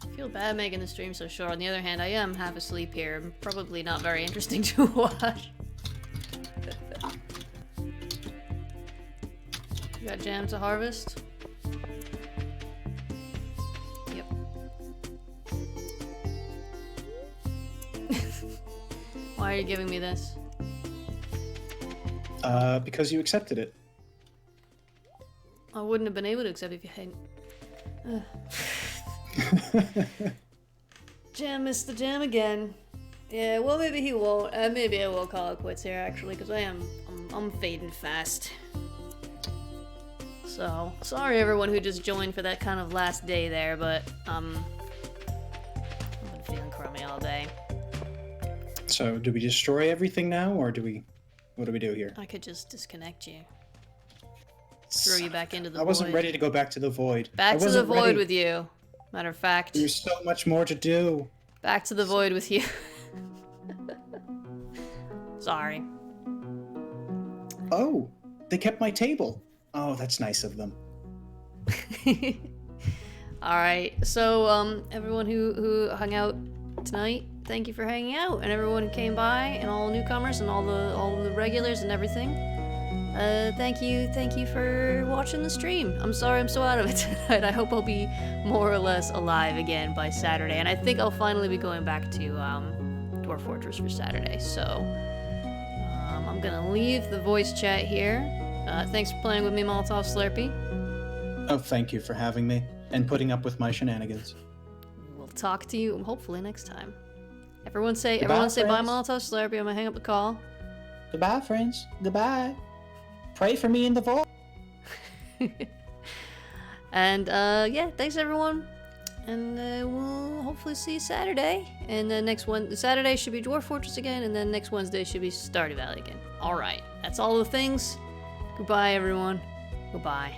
S1: I feel bad making the stream so short. On the other hand, I am half asleep here. I'm probably not very interesting to watch. You got jam to harvest? Yep. Why are you giving me this?
S3: Because you accepted it.
S1: I wouldn't have been able to accept if you hadn't. Jam missed the jam again. Yeah, well maybe he won't. Maybe I will call it quits here actually, because I'm fading fast. So sorry everyone who just joined for that kind of last day there, but I've been feeling crummy all day.
S3: So do we destroy everything now, or what do we do here?
S1: I could just disconnect you. Throw you back into the void.
S3: I wasn't ready to go back to the void.
S1: Back
S3: I
S1: to the
S3: wasn't
S1: void
S3: ready.
S1: with you. Matter of fact.
S3: There's so much more to do.
S1: Back to the void with you. Sorry.
S3: Oh, they kept my table. Oh, that's nice of them.
S1: Alright, so everyone who hung out tonight, thank you for hanging out, and everyone who came by, and all the newcomers, and all the regulars, and everything. Thank you for watching the stream. I'm sorry I'm so out of it tonight. I hope I'll be more or less alive again by Saturday, and I think I'll finally be going back to Dwarf Fortress for Saturday. So I'm gonna leave the voice chat here. Thanks for playing with me, Molotov Slurpee.
S3: Oh, thank you for having me and putting up with my shenanigans.
S1: We'll talk to you hopefully next time. Everyone say
S3: Goodbye,
S1: bye,
S3: friends.
S1: Molotov Slurpee. I'm gonna hang up the call.
S3: Goodbye, friends. Goodbye. Pray for me in the vault.
S1: And yeah, thanks everyone. And we'll hopefully see you Saturday. And then Saturday should be Dwarf Fortress again, and then next Wednesday should be Stardew Valley again. Alright, that's all the things. Goodbye everyone. Goodbye.